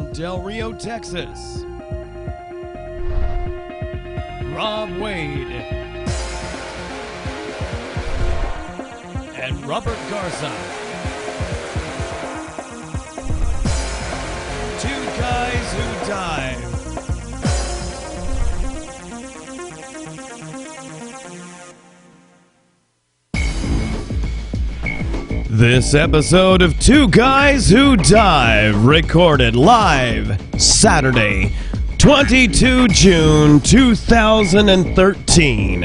From Del Rio, Texas, Rob Wade and Robert Garza. Two guys who dive. This episode of Two Guys Who Dive, recorded live Saturday, 22 June 2013,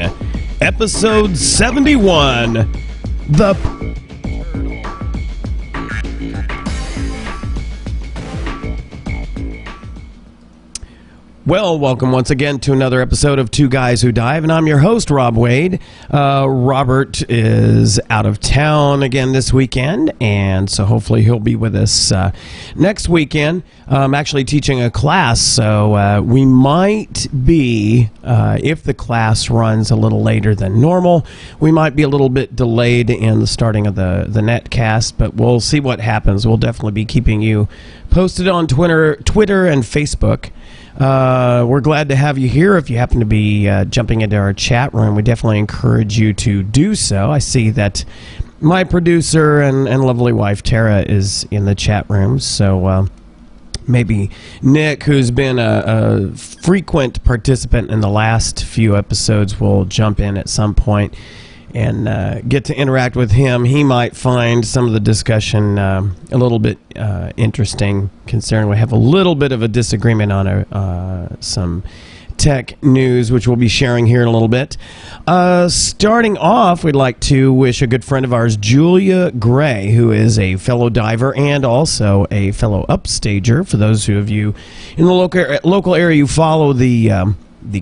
episode 71, The... Well, welcome once again to another episode of Two Guys Who Dive, and I'm your host, Rob Wade. Robert is out of town again this weekend, and so hopefully he'll be with us next weekend. I'm actually teaching a class, so we might be, if the class runs a little later than normal, we might be a little bit delayed in the starting of the netcast, but we'll see what happens. We'll definitely be keeping you posted on Twitter and Facebook. We're glad to have you here. If you happen to be jumping into our chat room, we definitely encourage you to do so. I see that my producer and lovely wife Tara is in the chat room, so maybe Nick, who's been a frequent participant in the last few episodes, will jump in at some point and get to interact with him. He might find some of the discussion a little bit interesting, considering we have a little bit of a disagreement on some tech news, which we'll be sharing here in a little bit. Starting off, we'd like to wish a good friend of ours, Julia Gray, who is a fellow diver and also a fellow upstager. For those of you in the local area, you follow the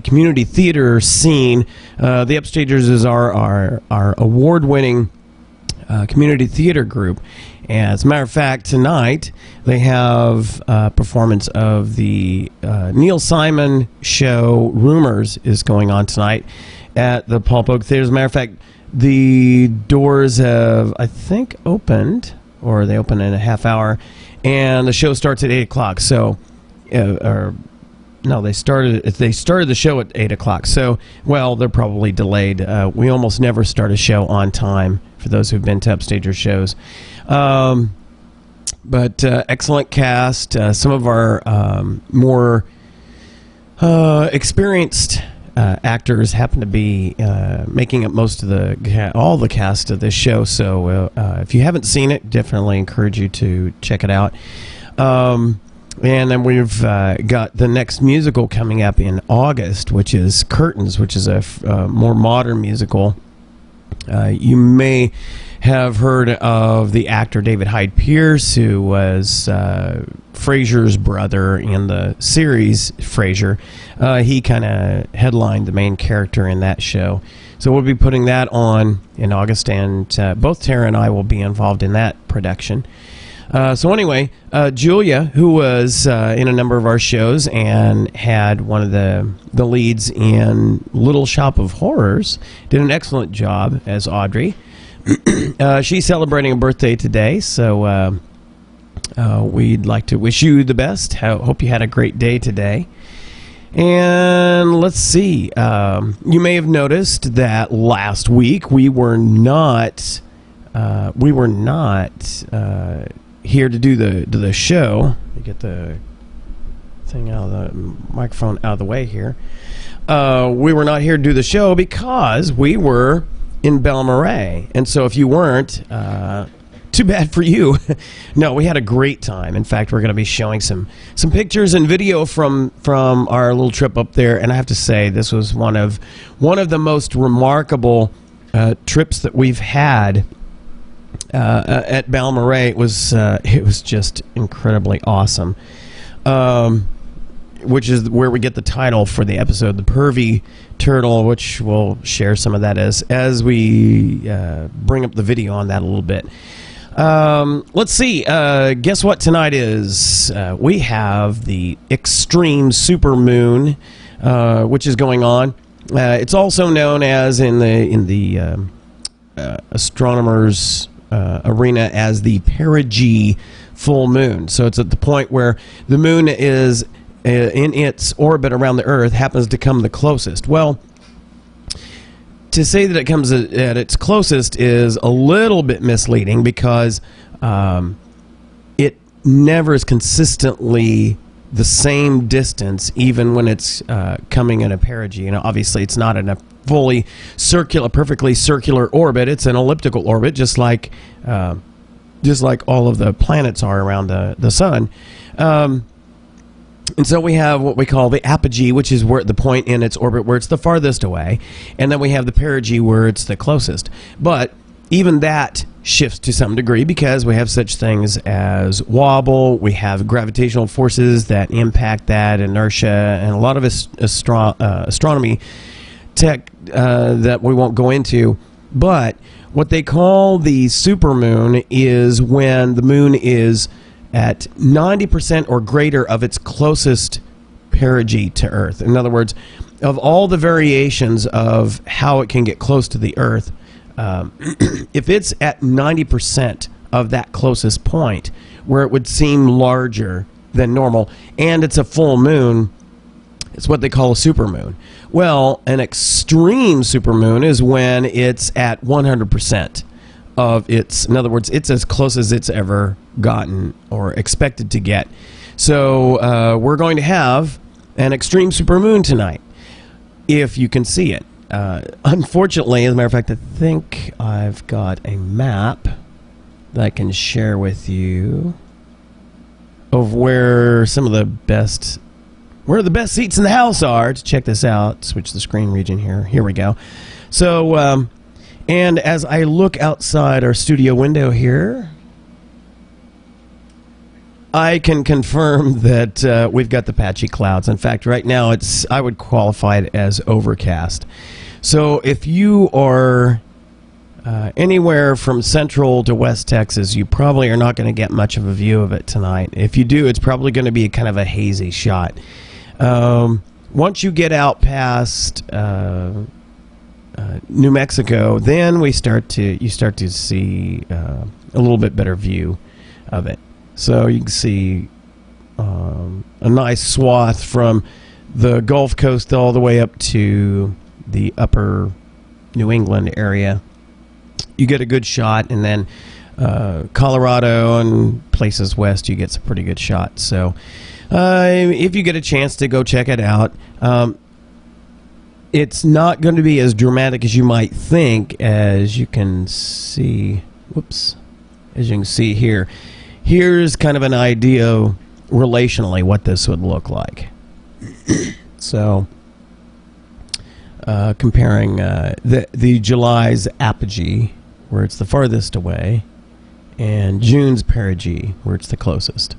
community theater scene. The Upstagers is our award-winning community theater group. And as a matter of fact, tonight they have a performance of the Neil Simon show, Rumors, is going on tonight at the Paul Pogue Theater. As a matter of fact, the doors have, I think, opened, or they open in a half hour, and the show starts at 8 o'clock. So, no, they started the show at 8 o'clock. So, well, they're probably delayed. We almost never start a show on time, for those who've been to Upstager shows. But excellent cast. Some of our more experienced actors happen to be making up most of all the cast of this show. So if you haven't seen it, definitely encourage you to check it out. And then we've got the next musical coming up in August, which is Curtains, which is a more modern musical. You may have heard of the actor David Hyde Pierce, who was Frasier's brother in the series Frasier. He kind of headlined the main character in that show. So we'll be putting that on in August, and both Tara and I will be involved in that production. So anyway, Julia, who was in a number of our shows and had one of the leads in Little Shop of Horrors, did an excellent job as Audrey. She's celebrating a birthday today, so we'd like to wish you the best. Hope you had a great day today. And let's see. You may have noticed that last week we were not here to do the show. Let me get the thing out of the microphone out of the way here. We were not here to do the show because we were in Belle-Marie, and so if you weren't, too bad for you. No, we had a great time. In fact, we're going to be showing some pictures and video from our little trip up there, and I have to say this was one of the most remarkable trips that we've had at Belle-Marie. It was just incredibly awesome, which is where we get the title for the episode, The Pervy Turtle, which we'll share some of that as we bring up the video on that a little bit. Let's see. Guess what tonight is? We have the extreme supermoon, which is going on. It's also known as in the astronomers' arena as the perigee full moon. So it's at the point where the moon is in its orbit around the Earth happens to come the closest. Well, to say that it comes at its closest is a little bit misleading because it never is consistently the same distance, even when it's coming in a perigee. Obviously, it's not in a fully circular, perfectly circular orbit. It's an elliptical orbit, just like all of the planets are around the sun. And so we have what we call the apogee, which is where the point in its orbit where it's the farthest away, and then we have the perigee where it's the closest. But even that shifts to some degree because we have such things as wobble, we have gravitational forces that impact that, inertia, and a lot of astronomy tech that we won't go into. But what they call the supermoon is when the moon is at 90% or greater of its closest perigee to Earth. In other words, of all the variations of how it can get close to the Earth, if it's at 90% of that closest point, where it would seem larger than normal, and it's a full moon, it's what they call a supermoon. Well, an extreme supermoon is when it's at 100% of its, in other words, it's as close as it's ever gotten or expected to get. So we're going to have an extreme supermoon tonight, if you can see it. Unfortunately, as a matter of fact, I think I've got a map that I can share with you of where some of the best seats in the house are to check this out. Switch the screen region here. Here we go. So, and as I look outside our studio window here, I can confirm that we've got the patchy clouds. In fact, right now I would qualify it as overcast. So if you are anywhere from Central to West Texas, you probably are not going to get much of a view of it tonight. If you do, it's probably going to be kind of a hazy shot. Once you get out past New Mexico, then you start to see a little bit better view of it. So you can see a nice swath from the Gulf Coast all the way up to the upper New England area. You get a good shot, and then Colorado and places west, you get some pretty good shots. So if you get a chance to go check it out, it's not going to be as dramatic as you might think, as you can see. Whoops. As you can see here. Here's kind of an idea relationally what this would look like. So, comparing the July's apogee, where it's the farthest away, and June's perigee, where it's the closest.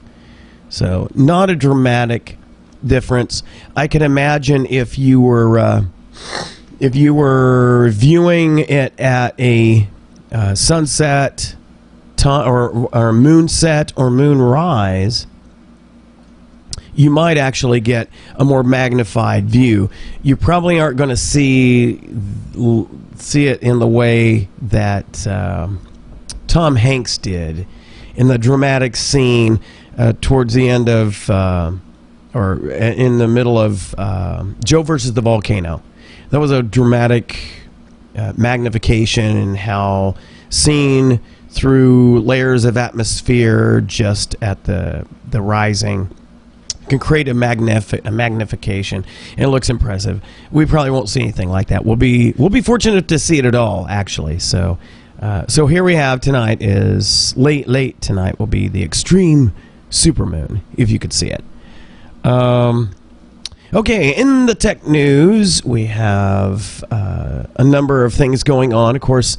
So, not a dramatic difference. I can imagine if you were viewing it at a sunset or moonset or moonrise, you might actually get a more magnified view. You probably aren't going to see it in the way that Tom Hanks did in the dramatic scene towards the end of, or in the middle of Joe versus the Volcano. That was a dramatic magnification in how seen through layers of atmosphere just at the rising can create a magnification, and it looks impressive. We probably won't see anything like that. We'll be fortunate to see it at all, actually. So here we have tonight is late tonight will be the extreme supermoon, if you could see it. Okay, in the tech news, we have a number of things going on. Of course,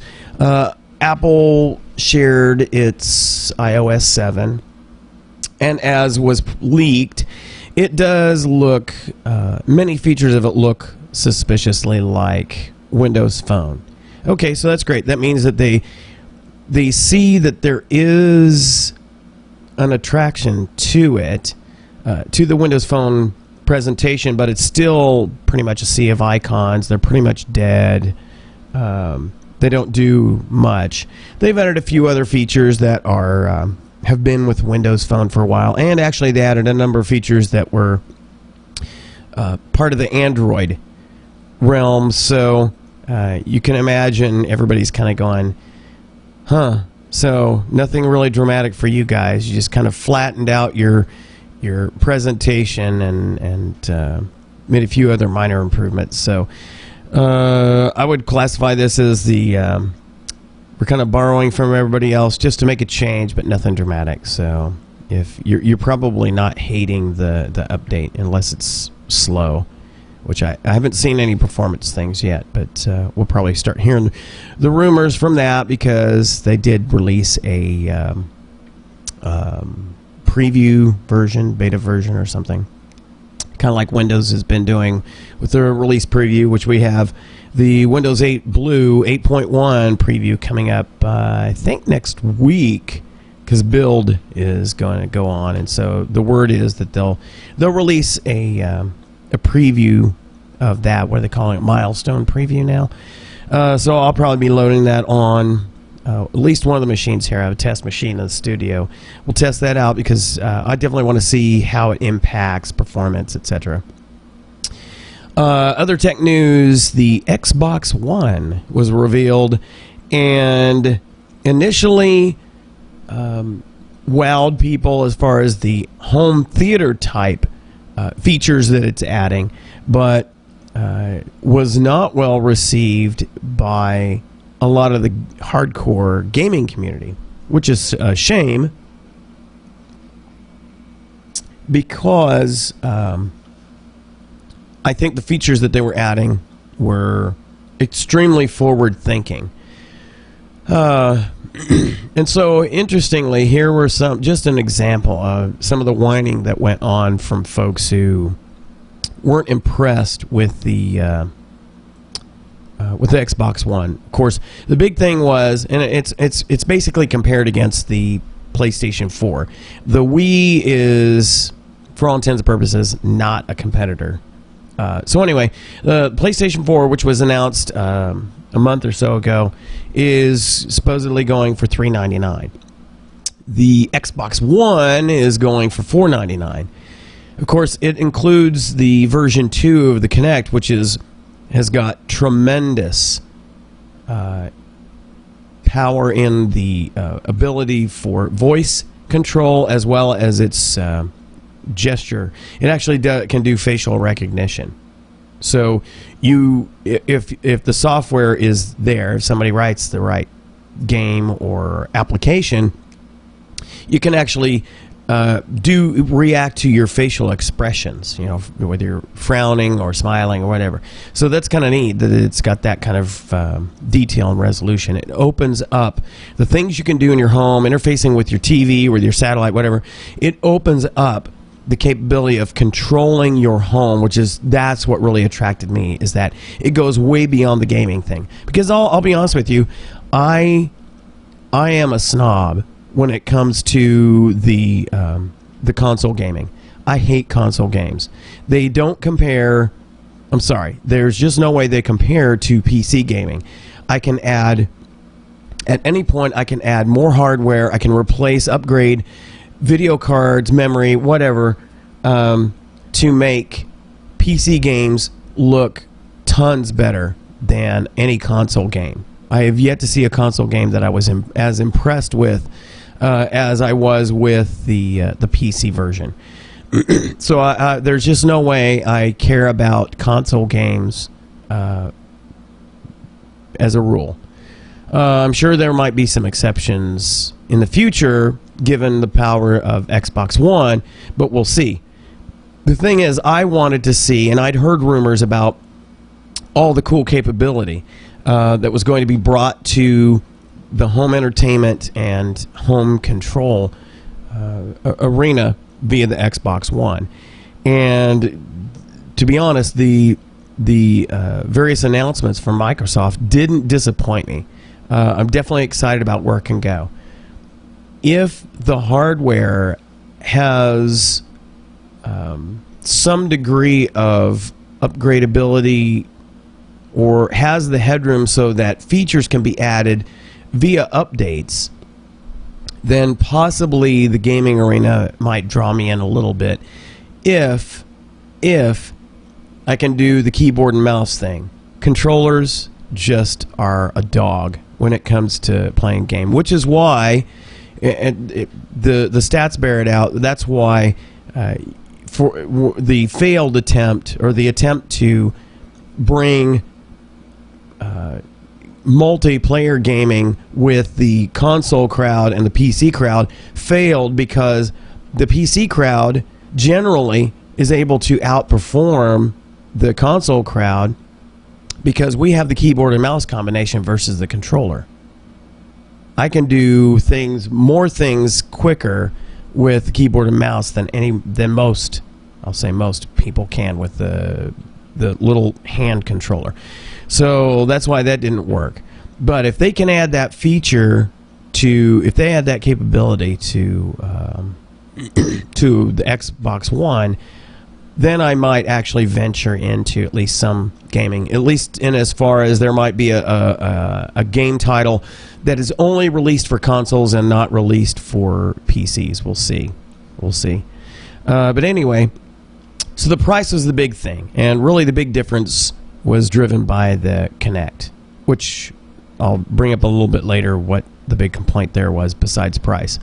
Apple shared its iOS 7, and as was leaked, it does look, many features of it look suspiciously like Windows Phone. Okay, so that's great. That means that they see that there is an attraction to it, to the Windows Phone presentation, but it's still pretty much a sea of icons. They're pretty much dead. they don't do much. They've added a few other features that are have been with Windows Phone for a while, and actually they added a number of features that were part of the Android realm. So you can imagine everybody's kind of going, huh? So nothing really dramatic for you guys. You just kind of flattened out your presentation and made a few other minor improvements. So I would classify this as the we're kind of borrowing from everybody else just to make a change, but nothing dramatic. So if you're probably not hating the update unless it's slow, which I haven't seen any performance things yet, but we'll probably start hearing the rumors from that because they did release a preview version, beta version or something, kind of like Windows has been doing with their release preview, which we have the Windows 8 Blue 8.1 preview coming up, I think next week, because build is going to go on, and so the word is that they'll release a preview of that. What are they calling it? Milestone preview now. So I'll probably be loading that on at least one of the machines here. I have a test machine in the studio. We'll test that out because I definitely want to see how it impacts performance, etc. Other tech news: the Xbox One was revealed, and initially wowed people as far as the home theater type features that it's adding, but was not well received by a lot of the hardcore gaming community, which is a shame because I think the features that they were adding were extremely forward-thinking. And so, interestingly, here were just an example of some of the whining that went on from folks who weren't impressed with the Xbox One. Of course, the big thing was, and it's basically compared against the PlayStation 4. The Wii is, for all intents and purposes, not a competitor. So anyway, the PlayStation 4, which was announced a month or so ago, is supposedly going for $399. The Xbox One is going for $499. Of course, it includes the version 2 of the Kinect, which has got tremendous power in the ability for voice control as well as its gesture. It actually can do facial recognition. So if the software is there, if somebody writes the right game or application, you can actually react to your facial expressions, whether you're frowning or smiling or whatever. So that's kind of neat that it's got that kind of detail and resolution. It opens up the things you can do in your home, interfacing with your TV, with your satellite, whatever. It opens up the capability of controlling your home, that's what really attracted me, is that it goes way beyond the gaming thing. Because I'll be honest with you, I am a snob when it comes to the console gaming. I hate console games. They don't compare. I'm sorry. There's just no way they compare to PC gaming. I can add, at any point, I can add more hardware. I can replace, upgrade video cards, memory, whatever, to make PC games look tons better than any console game. I have yet to see a console game that I was as impressed with as I was with the PC version. So there's just no way I care about console games as a rule. I'm sure there might be some exceptions in the future given the power of Xbox One, but we'll see. The thing is, I wanted to see, and I'd heard rumors about all the cool capability that was going to be brought to the home entertainment and home control arena via the Xbox One. And to be honest, the various announcements from Microsoft didn't disappoint me. I'm definitely excited about where it can go. If the hardware has some degree of upgradability or has the headroom so that features can be added via updates, then possibly the gaming arena might draw me in a little bit if I can do the keyboard and mouse thing. Controllers just are a dog when it comes to playing game, which is why the stats bear it out. That's why for the failed attempt, or the attempt to bring multiplayer gaming with the console crowd and the PC crowd, failed because the PC crowd generally is able to outperform the console crowd because we have the keyboard and mouse combination versus the controller. I can do more things quicker with the keyboard and mouse than most people can with the little hand controller. So that's why that didn't work. But if they can add that feature if they add that capability to the Xbox One, then I might actually venture into at least some gaming, at least in as far as there might be a game title that is only released for consoles and not released for PCs. We'll see. But anyway, so the price was the big thing, and really the big difference was driven by the Kinect, which I'll bring up a little bit later what the big complaint there was besides price.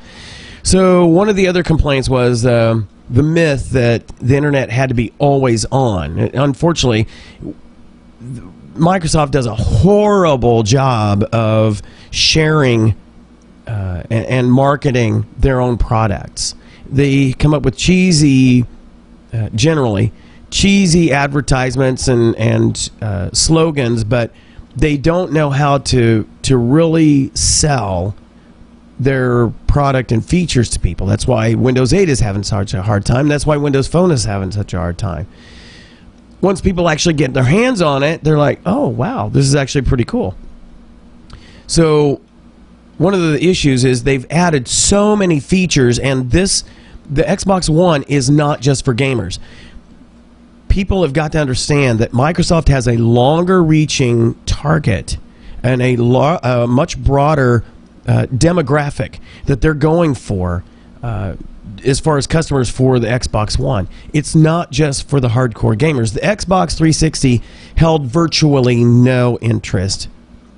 So one of the other complaints was the myth that the internet had to be always on. Unfortunately, Microsoft does a horrible job of sharing and marketing their own products. They come up with generally cheesy advertisements and slogans, but they don't know how to really sell their product and features to people. That's why Windows 8 is having such a hard time. That's why Windows Phone is having such a hard time. Once people actually get their hands on it, they're like, oh, wow, this is actually pretty cool. So one of the issues is they've added so many features, and the Xbox One is not just for gamers. People have got to understand that Microsoft has a longer-reaching target and a much broader demographic that they're going for as far as customers for the Xbox One. It's not just for the hardcore gamers. The Xbox 360 held virtually no interest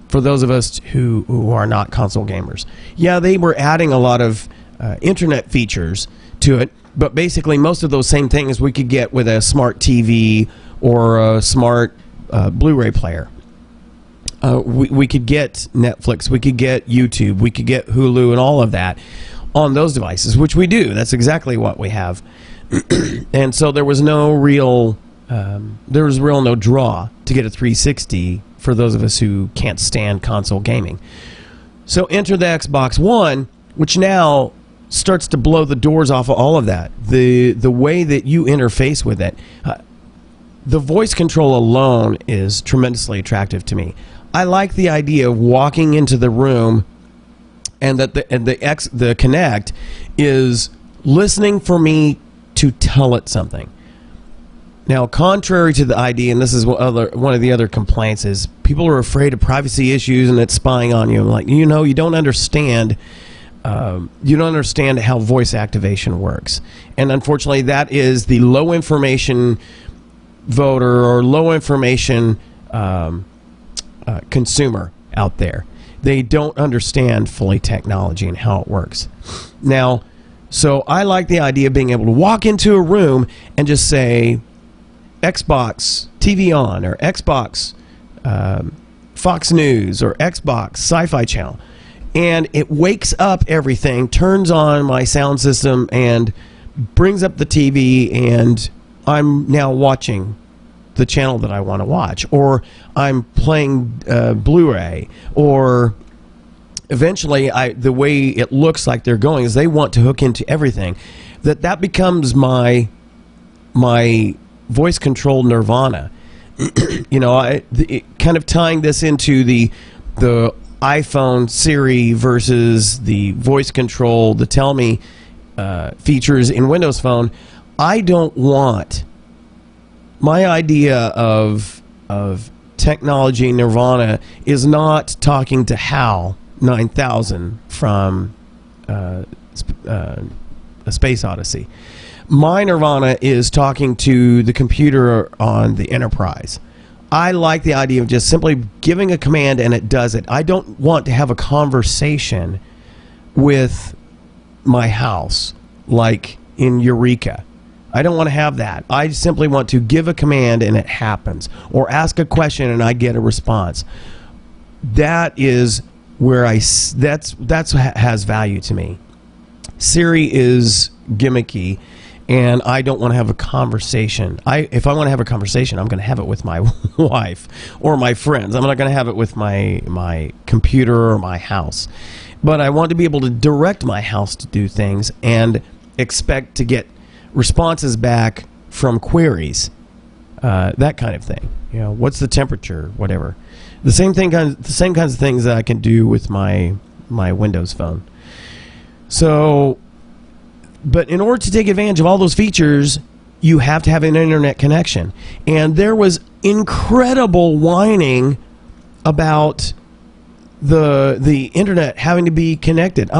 for those of us who are not console gamers. Yeah, they were adding a lot of internet features to it, but basically most of those same things we could get with a smart TV or a smart Blu-ray player. We could get Netflix, we could get YouTube, we could get Hulu and all of that on those devices, which we do. That's exactly what we have. And so there was no real draw to get a 360 for those of us who can't stand console gaming. So enter the Xbox One, which now starts to blow the doors off of all of that. The way that you interface with it, the voice control alone is tremendously attractive to me. I like the idea of walking into the room and that the Kinect is listening for me to tell it something. Now, contrary to the idea, and this is one of the other complaints, is people are afraid of privacy issues and it's spying on you. Like, you don't understand. You don't understand how voice activation works, and unfortunately, that is the low information voter or low information consumer out there. They don't understand fully technology and how it works. Now, so I like the idea of being able to walk into a room and just say Xbox TV on, or Xbox Fox News, or Xbox Sci-Fi Channel, and it wakes up everything, turns on my sound system, and brings up the TV, and I'm now watching the channel that I want to watch, or I'm playing Blu-ray, or eventually the way it looks like they're going is they want to hook into everything. That becomes my voice control nirvana. Kind of tying this into the iPhone Siri versus the voice control, the Tell Me features in Windows Phone. I don't want my idea of technology nirvana is not talking to HAL 9000 from A Space Odyssey. My nirvana is talking to the computer on the Enterprise. I like the idea of just simply giving a command and it does it. I don't want to have a conversation with my house like in Eureka. I don't want to have that. I simply want to give a command and it happens, or ask a question and I get a response. That is where that's what has value to me. Siri is gimmicky, and I don't want to have a conversation. If I want to have a conversation, I'm going to have it with my wife or my friends. I'm not going to have it with my computer or my house. But I want to be able to direct my house to do things and expect to get responses back from queries, that kind of thing. You know, what's the temperature, whatever. The same kinds of things that I can do with my Windows phone. So, but in order to take advantage of all those features, you have to have an internet connection. And there was incredible whining about the internet having to be connected.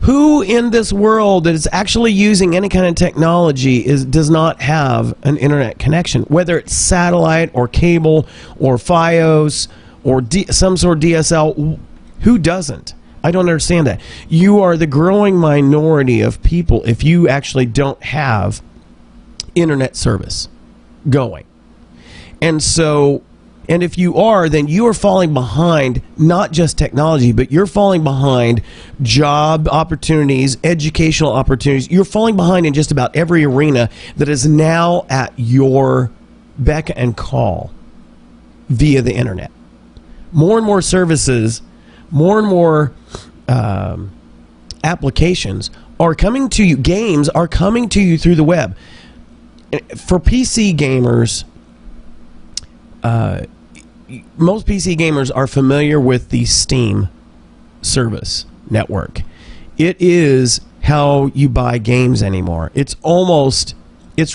Who in this world that is actually using any kind of technology does not have an internet connection, whether it's satellite or cable or Fios or some sort of DSL? Who doesn't? I don't understand that. You are the growing minority of people if you actually don't have internet service going. And so, and if you are, then you are falling behind not just technology, but you're falling behind job opportunities, educational opportunities. You're falling behind in just about every arena that is now at your beck and call via the internet. More and more services, more and more applications are coming to you. Games are coming to you through the web. For PC gamers, most PC gamers are familiar with the Steam service network. It is how you buy games anymore. It's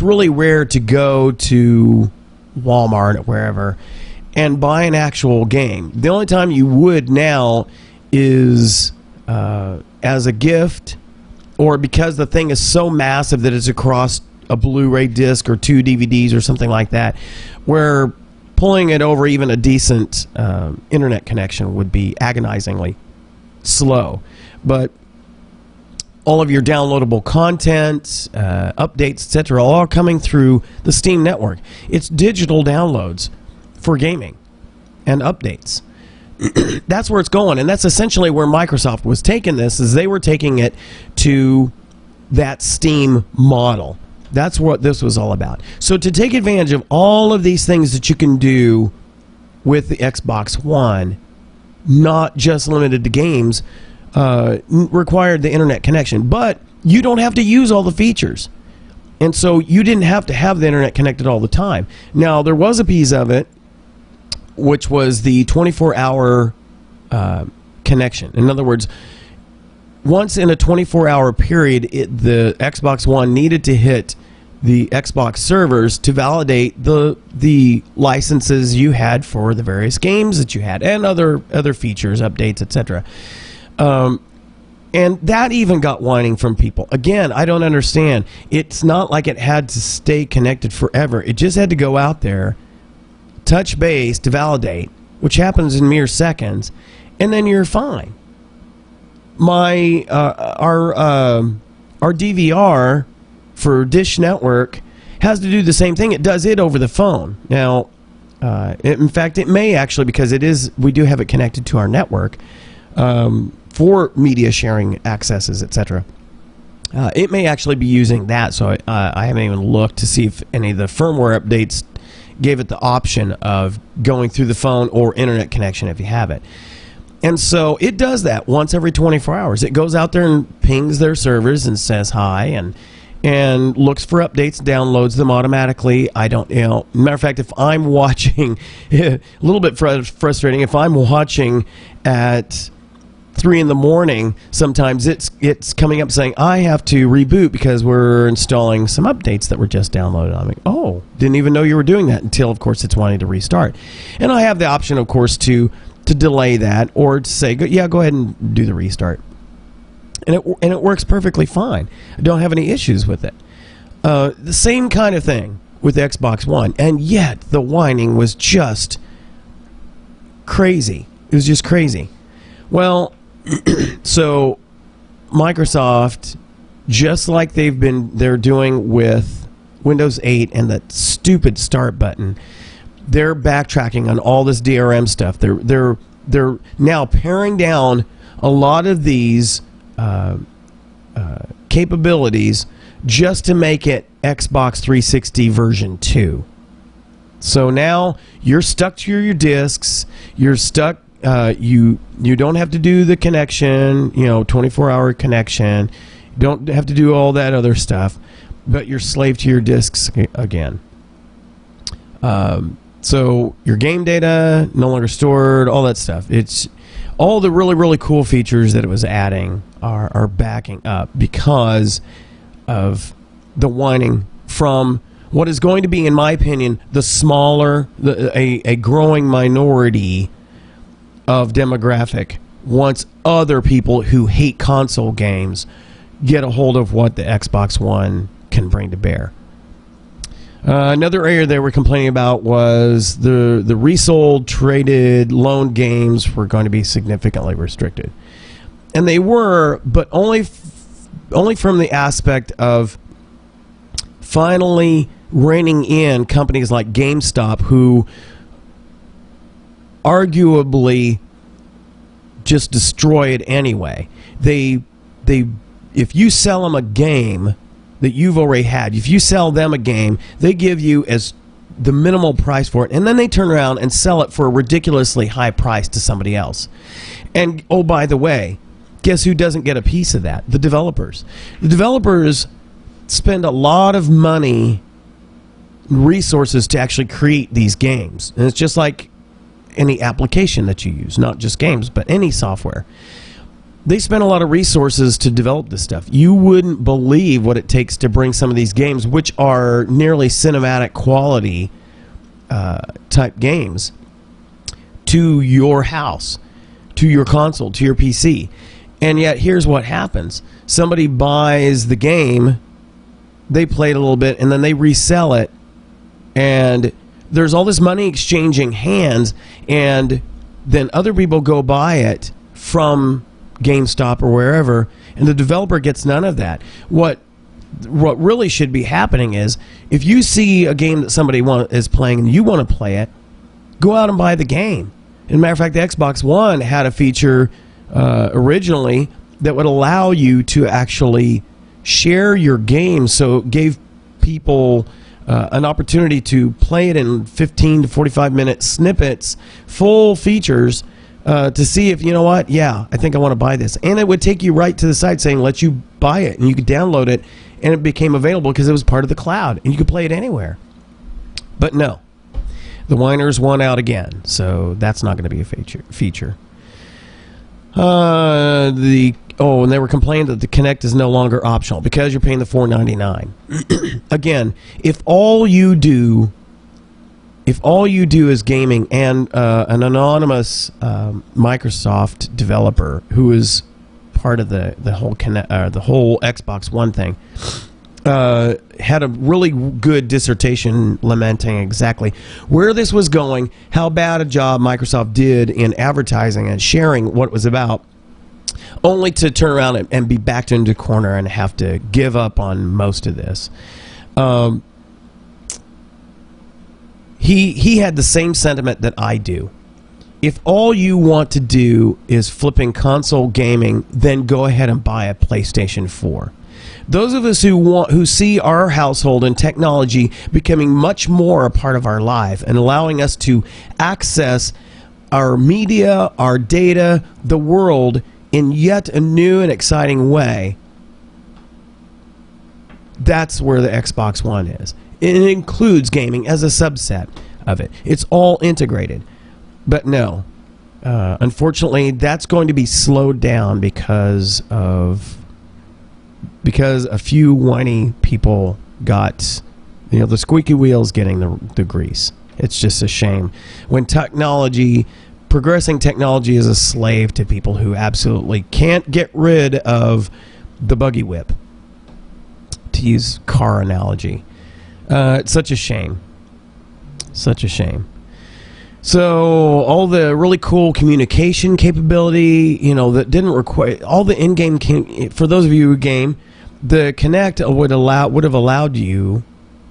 really rare to go to Walmart or wherever and buy an actual game. The only time you would now is as a gift, or because the thing is so massive that it's across a Blu-ray disc or 2 DVDs or something like that, where pulling it over even a decent internet connection would be agonizingly slow. But all of your downloadable content, updates, etc., all are coming through the Steam network. It's digital downloads for gaming and updates. That's where it's going, and that's essentially where Microsoft was taking this, is they were taking it to that Steam model. That's what this was all about. So to take advantage of all of these things that you can do with the Xbox One, not just limited to games, required the internet connection. But you don't have to use all the features. And so you didn't have to have the internet connected all the time. Now, there was a piece of it, which was the 24-hour connection. In other words, once in a 24-hour period, the Xbox One needed to hit the Xbox servers to validate the licenses you had for the various games that you had, and other features, updates, etc. And that even got whining from people. Again, I don't understand. It's not like it had to stay connected forever. It just had to go out there, touch base to validate, which happens in mere seconds, and then you're fine. Our DVR for Dish Network has to do the same thing. It does it over the phone. Now, in fact, it may actually, because we do have it connected to our network for media sharing accesses, etc. It may actually be using that, so I haven't even looked to see if any of the firmware updates gave it the option of going through the phone or internet connection if you have it. And so it does that once every 24 hours. It goes out there and pings their servers and says hi and looks for updates, downloads them automatically. Matter of fact, if I'm watching, a little bit frustrating, if I'm watching at 3 in the morning, sometimes it's coming up saying, I have to reboot because we're installing some updates that were just downloaded. I'm like, oh, didn't even know you were doing that until, of course, it's wanting to restart. And I have the option, of course, to delay that or to say, yeah, go ahead and do the restart. And it works perfectly fine. I don't have any issues with it. The same kind of thing with the Xbox One. And yet, the whining was just crazy. It was just crazy. Well, so Microsoft, just like they're doing with Windows 8 and that stupid start button, they're backtracking on all this DRM stuff. They're now paring down a lot of these capabilities just to make it Xbox 360 version 2. So now you're stuck to your discs. You're stuck. You don't have to do the connection, 24-hour connection. You don't have to do all that other stuff, but you're slave to your discs again. So your game data no longer stored, all that stuff. It's all the really, really cool features that it was adding are backing up because of the whining from what is going to be, in my opinion, the smaller, a growing minority of demographic once other people who hate console games get a hold of what the Xbox One can bring to bear. Another area they were complaining about was the resold, traded, loaned games were going to be significantly restricted. And they were, but only from the aspect of finally reining in companies like GameStop, who arguably just destroy it anyway. They if you sell them a game that you've already had, if you sell them a game, they give you as the minimal price for it, and then they turn around and sell it for a ridiculously high price to somebody else. And oh, by the way, guess who doesn't get a piece of that? The developers. The developers spend a lot of money, resources to actually create these games. And it's just like any application that you use, not just games, but any software. They spend a lot of resources to develop this stuff. You wouldn't believe what it takes to bring some of these games, which are nearly cinematic quality type games, to your house, to your console, to your PC. And yet, here's what happens. Somebody buys the game, they play it a little bit, and then they resell it, and there's all this money exchanging hands, and then other people go buy it from GameStop or wherever, and the developer gets none of that. What really should be happening is, if you see a game that somebody is playing and you want to play it, go out and buy the game. As a matter of fact, the Xbox One had a feature originally that would allow you to actually share your game, so it gave people an opportunity to play it in 15 to 45 minute snippets, full features, to see if, you know what, yeah, I think I want to buy this. And it would take you right to the site saying, let you buy it, and you could download it, and it became available because it was part of the cloud, and you could play it anywhere. But no, the whiners won out again, so that's not going to be a feature. And they were complaining that the Kinect is no longer optional because you're paying the $4.99. Again, if all you do is gaming, and an anonymous Microsoft developer who is part of the whole Xbox One thing had a really good dissertation lamenting exactly where this was going, how bad a job Microsoft did in advertising and sharing what it was about, only to turn around and be backed into a corner and have to give up on most of this. He had the same sentiment that I do. If all you want to do is flipping console gaming, then go ahead and buy a PlayStation 4. Those of us who see our household and technology becoming much more a part of our life and allowing us to access our media, our data, the world in yet a new and exciting way, that's where the Xbox One is. It includes gaming as a subset of it. It's all integrated. But no, Unfortunately, that's going to be slowed down because a few whiny people got, the squeaky wheels getting the grease. It's just a shame when progressing technology is a slave to people who absolutely can't get rid of the buggy whip, to use car analogy. It's such a shame. Such a shame. So all the really cool communication capability, that didn't require all the in-game. For those of you who game, the Kinect would have allowed you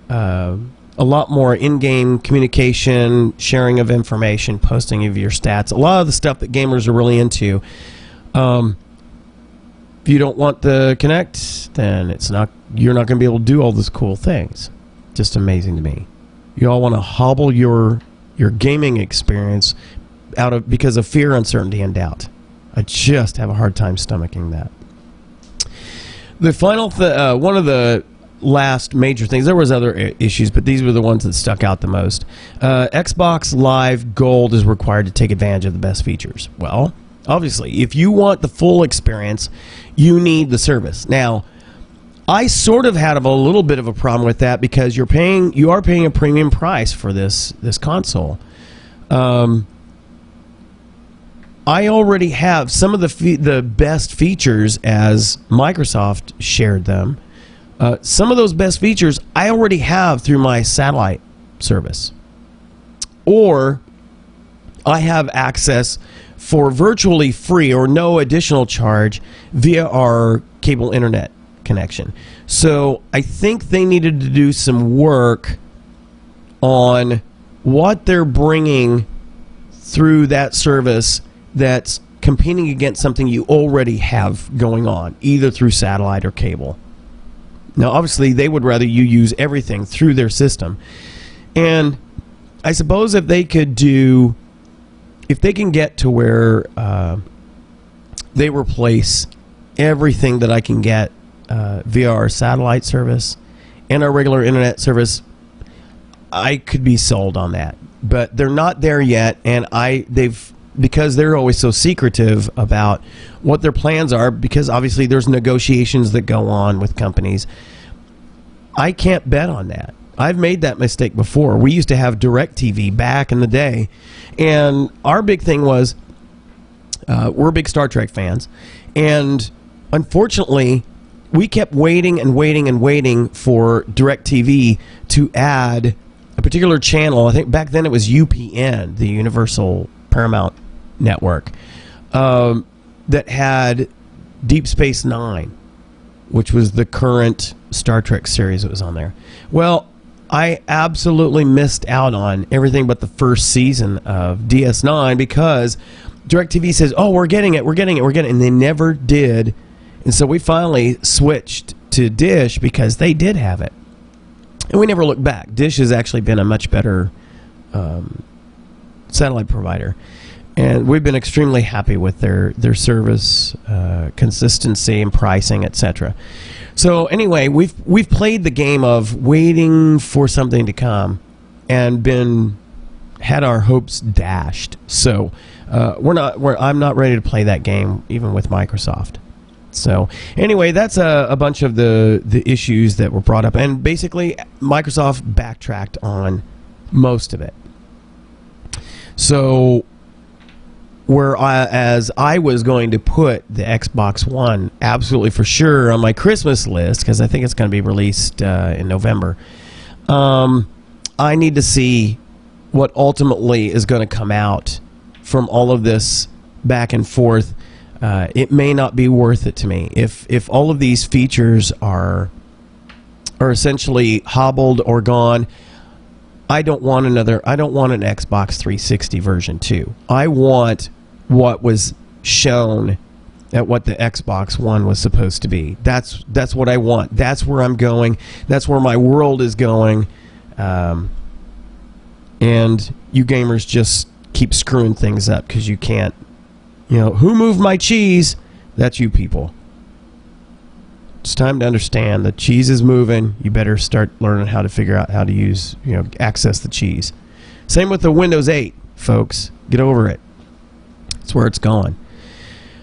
a lot more in-game communication, sharing of information, posting of your stats. A lot of the stuff that gamers are really into. If you don't want the Kinect, then you're not going to be able to do all those cool things. Just amazing to me. You all want to hobble your gaming experience because of fear, uncertainty, and doubt. I just have a hard time stomaching that. The final one of the last major things, there was other issues, but these were the ones that stuck out the most. Xbox Live Gold is required to take advantage of the best features. Well, obviously, if you want the full experience, you need the service. Now, I sort of had a little bit of a problem with that because you are paying a premium price for this console. I already have some of the best features as Microsoft shared them. Some of those best features I already have through my satellite service, or I have access for virtually free or no additional charge via our cable internet connection. So I think they needed to do some work on what they're bringing through that service that's competing against something you already have going on, either through satellite or cable. Now, obviously, they would rather you use everything through their system. And I suppose if they can get to where they replace everything that I can get via our satellite service and our regular internet service, I could be sold on that. But they're not there yet, and because they're always so secretive about what their plans are, because obviously there's negotiations that go on with companies, I can't bet on that. I've made that mistake before. We used to have DirecTV back in the day, and our big thing was we're big Star Trek fans, and unfortunately we kept waiting and waiting and waiting for DirecTV to add a particular channel. I think back then it was UPN, the Universal Paramount Network, that had Deep Space Nine, which was the current Star Trek series that was on there. Well, I absolutely missed out on everything but the first season of DS9 because DirecTV says, oh, we're getting it, and they never did. And so we finally switched to Dish because they did have it. And we never looked back. Dish has actually been a much better satellite provider. And we've been extremely happy with their service, consistency, and pricing, etc. So anyway, we've played the game of waiting for something to come, and had our hopes dashed. So I'm not ready to play that game even with Microsoft. So anyway, that's a bunch of the issues that were brought up, and basically Microsoft backtracked on most of it. So whereas I was going to put the Xbox One absolutely for sure on my Christmas list because I think it's going to be released in November, I need to see what ultimately is going to come out from all of this back and forth. It may not be worth it to me if all of these features are essentially hobbled or gone. I don't want an Xbox 360 version 2. I want what was shown at what the Xbox One was supposed to be. That's what I want. That's where I'm going. That's where my world is going. And you gamers just keep screwing things up because you can't. Who moved my cheese? That's you people. It's time to understand that cheese is moving. You better start learning how to figure out how to use, access the cheese. Same with the Windows 8, folks. Get over it. That's where it's going.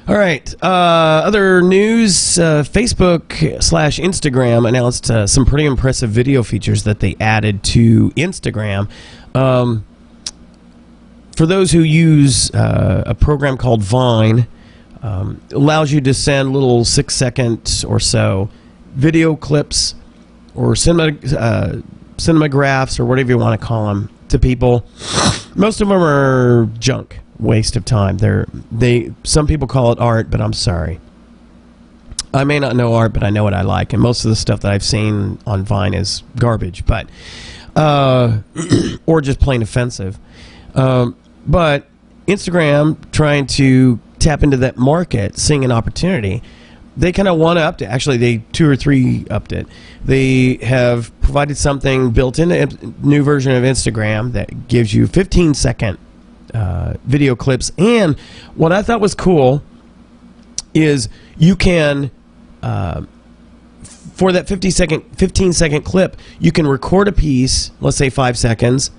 All right. Other news, Facebook/Instagram announced some pretty impressive video features that they added to Instagram. For those who use a program called Vine, it allows you to send little 6-second or so video clips or cinemagraphs or whatever you want to call them to people. Most of them are junk. Waste of time. Some people call it art, but I'm sorry. I may not know art, but I know what I like, and most of the stuff that I've seen on Vine is garbage, but or just plain offensive. But Instagram, trying to tap into that market, seeing an opportunity, they kind of one-upped it. Actually, they 2 or 3-upped it. They have provided something built in a new version of Instagram that gives you 15-second video clips. And what I thought was cool is you can, for that 15-second clip, you can record a piece, let's say 5 seconds,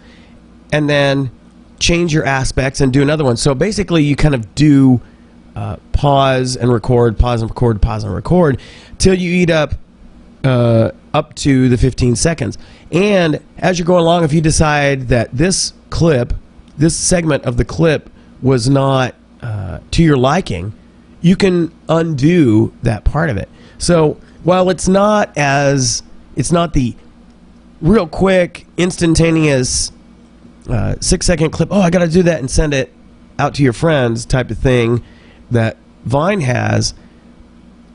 and then change your aspects and do another one. So basically, you kind of do pause and record, pause and record, pause and record, till you eat up to the 15 seconds. And as you're going along, if you decide that this segment of the clip was not to your liking, you can undo that part of it. So while it's not the real quick, instantaneous 6-second clip, oh, I got to do that and send it out to your friends type of thing that Vine has,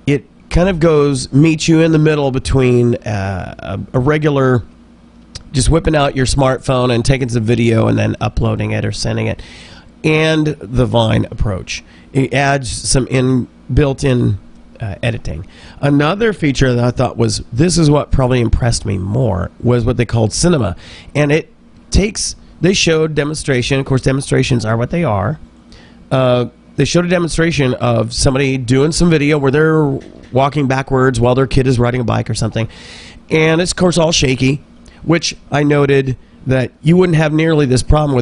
it kind of meets you in the middle between a regular just whipping out your smartphone and taking some video and then uploading it or sending it, and the Vine approach. It adds some built-in editing. Another feature that I thought this is what probably impressed me more, was what they called Cinema. And they showed demonstration. Of course, demonstrations are what they are. They showed a demonstration of somebody doing some video where they're walking backwards while their kid is riding a bike or something. And it's, of course, all shaky, which I noted that you wouldn't have nearly this problem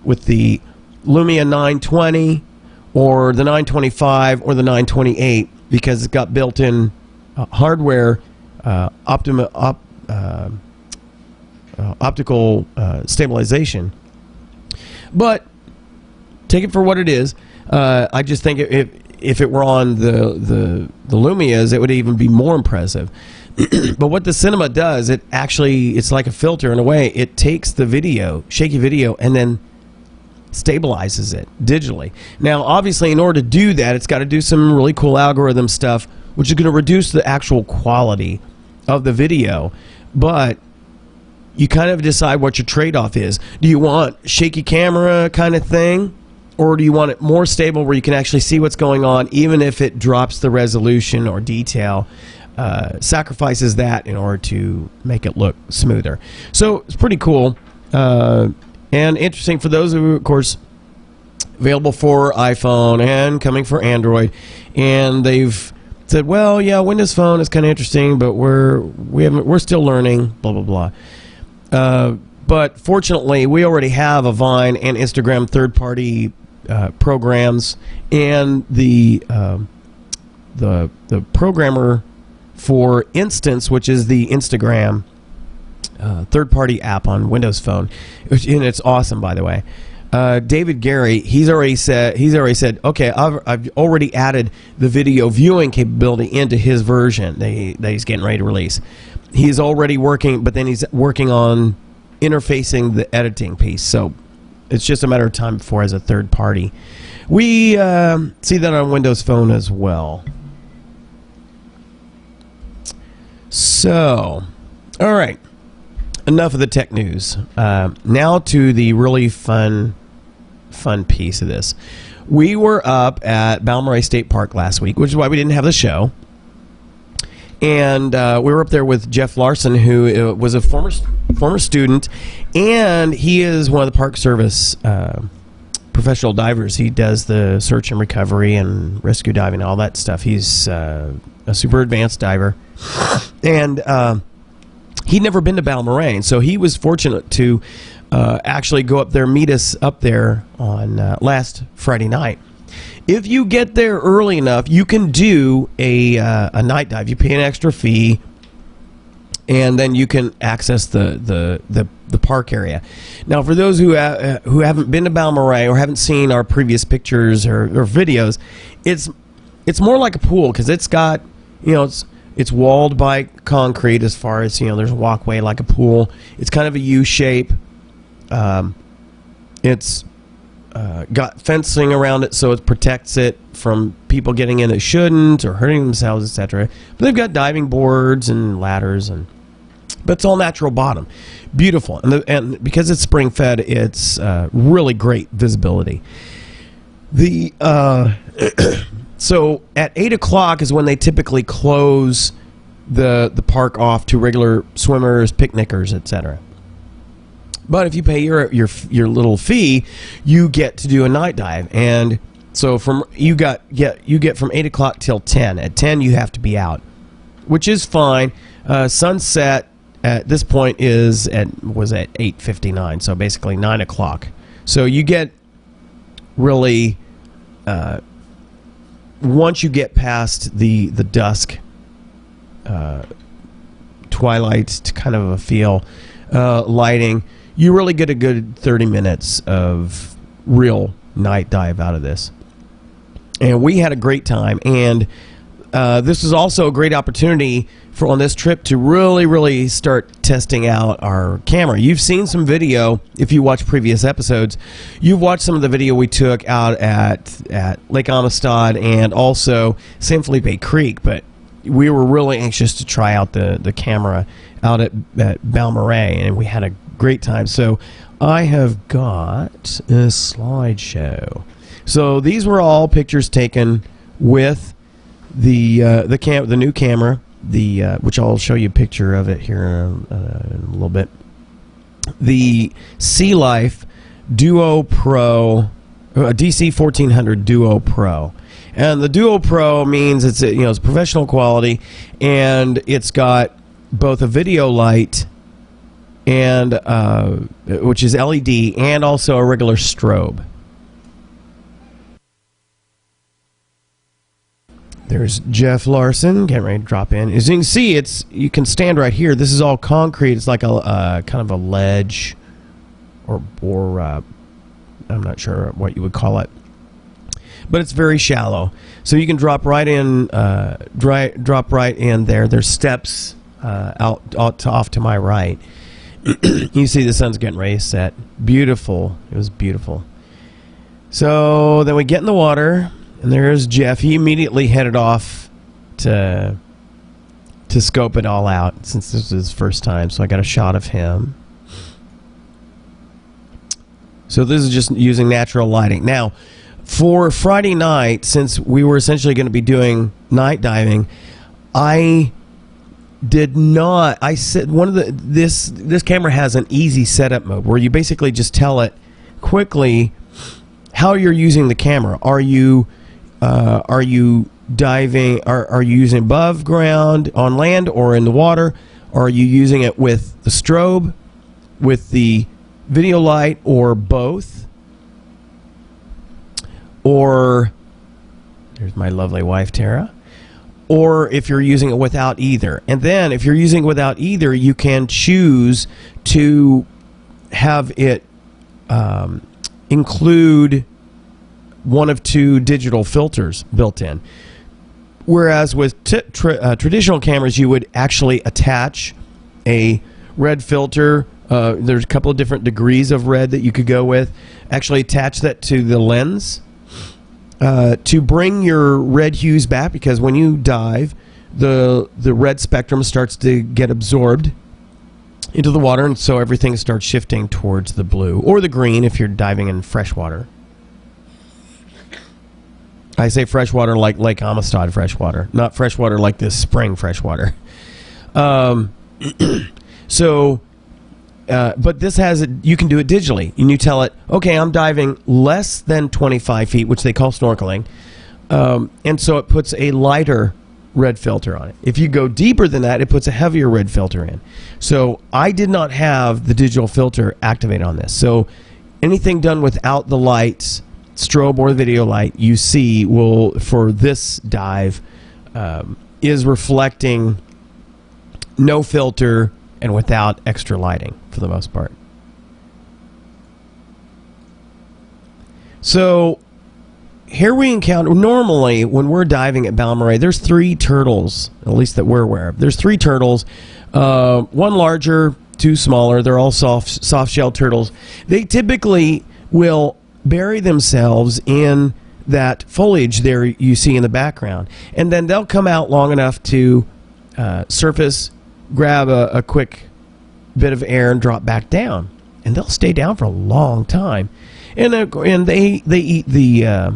with the Lumia 920 or the 925 or the 928, because it's got built-in hardware optical stabilization. But take it for what it is. I just think if it were on the Lumias, it would even be more impressive. But what the Cinema does, it's like a filter in a way. It takes the video, shaky video, and then stabilizes it digitally. Now, obviously, in order to do that, it's got to do some really cool algorithm stuff, which is going to reduce the actual quality of the video. But you kind of decide what your trade-off is. Do you want shaky camera kind of thing? Or do you want it more stable where you can actually see what's going on, even if it drops the resolution or detail, sacrifices that in order to make it look smoother? So it's pretty cool and interesting for those who, of course, available for iPhone and coming for Android. And they've said, well, yeah, Windows Phone is kind of interesting, but we're still learning, blah, blah, blah. But fortunately, we already have a Vine and Instagram third-party programs, and the programmer for Instance, which is the Instagram third-party app on Windows Phone, and it's awesome, by the way. David Gary, he's already said, okay, I've already added the video viewing capability into his version that he's getting ready to release. He's already working, but then he's working on interfacing the editing piece. So it's just a matter of time before, as a third party, we see that on Windows Phone as well. So, all right, enough of the tech news. Now to the really fun piece of this. We were up at Balmorhea State Park last week, which is why we didn't have the show. And we were up there with Jeff Larson, who was a former student, and he is one of the Park Service professional divers. He does the search and recovery and rescue diving, all that stuff. He's a super advanced diver, and he'd never been to Balmorhea, so he was fortunate to actually go up there, meet us up there on last Friday night. If you get there early enough, you can do a night dive. You pay an extra fee, and then you can access the park area. Now, for those who haven't been to Balmoral or haven't seen our previous pictures or videos, it's more like a pool because it's got, it's walled by concrete as far as, there's a walkway like a pool. It's kind of a U shape. It's got fencing around it so it protects it from people getting in that shouldn't or hurting themselves, etc. But they've got diving boards and ladders, but it's all natural bottom. Beautiful. And because it's spring fed, it's really great visibility. So at 8 o'clock is when they typically close the park off to regular swimmers, picnickers, etc. But if you pay your little fee, you get to do a night dive, and so you get from 8 o'clock till 10. At 10, you have to be out, which is fine. Sunset at this point was at 8:59, so basically 9 o'clock. So you get really once you get past the dusk, twilight to kind of a feel, lighting, you really get a good 30 minutes of real night dive out of this. And we had a great time. And this is also a great opportunity on this trip to really, really start testing out our camera. You've seen some video, if you watch previous episodes, you've watched some of the video we took out at Lake Amistad and also San Felipe Creek, but we were really anxious to try out the camera out at Balmoral, and we had a great time. So I have got a slideshow. So these were all pictures taken with the new camera, which I'll show you a picture of it here in a little bit. The Sea Life Duo Pro, DC 1400 Duo Pro. And the Duo Pro means it's professional quality, and it's got both a video light and which is LED, and also a regular strobe. There's Jeff Larson getting ready to drop in. As you can see, you can stand right here. This is all concrete. It's like a kind of a ledge, or I'm not sure what you would call it, but it's very shallow. So you can drop right in, drop right in there. There's steps off to my right. You see the sun's getting ready to set. Beautiful. It was beautiful. So then we get in the water, and there's Jeff. He immediately headed off to scope it all out since this is his first time. So I got a shot of him. So this is just using natural lighting. Now, for Friday night, since we were essentially going to be doing night diving, I did not. I said this camera has an easy setup mode where you basically just tell it quickly how you're using the camera. Are you diving? Are you using above ground, on land, or in the water? Are you using it with the strobe, with the video light, or both? Or there's my lovely wife Tara. Or if you're using it without either. And then if you're using it without either, you can choose to have it include one of two digital filters built in. Whereas with traditional cameras, you would actually attach a red filter. There's a couple of different degrees of red that you could go with. Actually attach that to the lens to bring your red hues back, because when you dive, the red spectrum starts to get absorbed into the water, and so everything starts shifting towards the blue or the green if you're diving in freshwater. I say freshwater like Lake Amistad freshwater, not freshwater like this spring freshwater. But this has it. You can do it digitally, and you tell it, okay, I'm diving less than 25 feet, which they call snorkeling, and so it puts a lighter red filter on it. If you go deeper than that, it puts a heavier red filter in. So I did not have the digital filter activated on this. So anything done without the lights strobe or the video light you see will, for this dive, is reflecting no filter and without extra lighting for the most part. So here we encounter, normally when we're diving at Balmorhea, there's 3 turtles, at least that we're aware of. There's 3 turtles, one larger, 2 smaller. They're all soft-shell turtles. They typically will bury themselves in that foliage there you see in the background. And then they'll come out long enough to surface, grab a quick bit of air and drop back down. And they'll stay down for a long time. And they eat the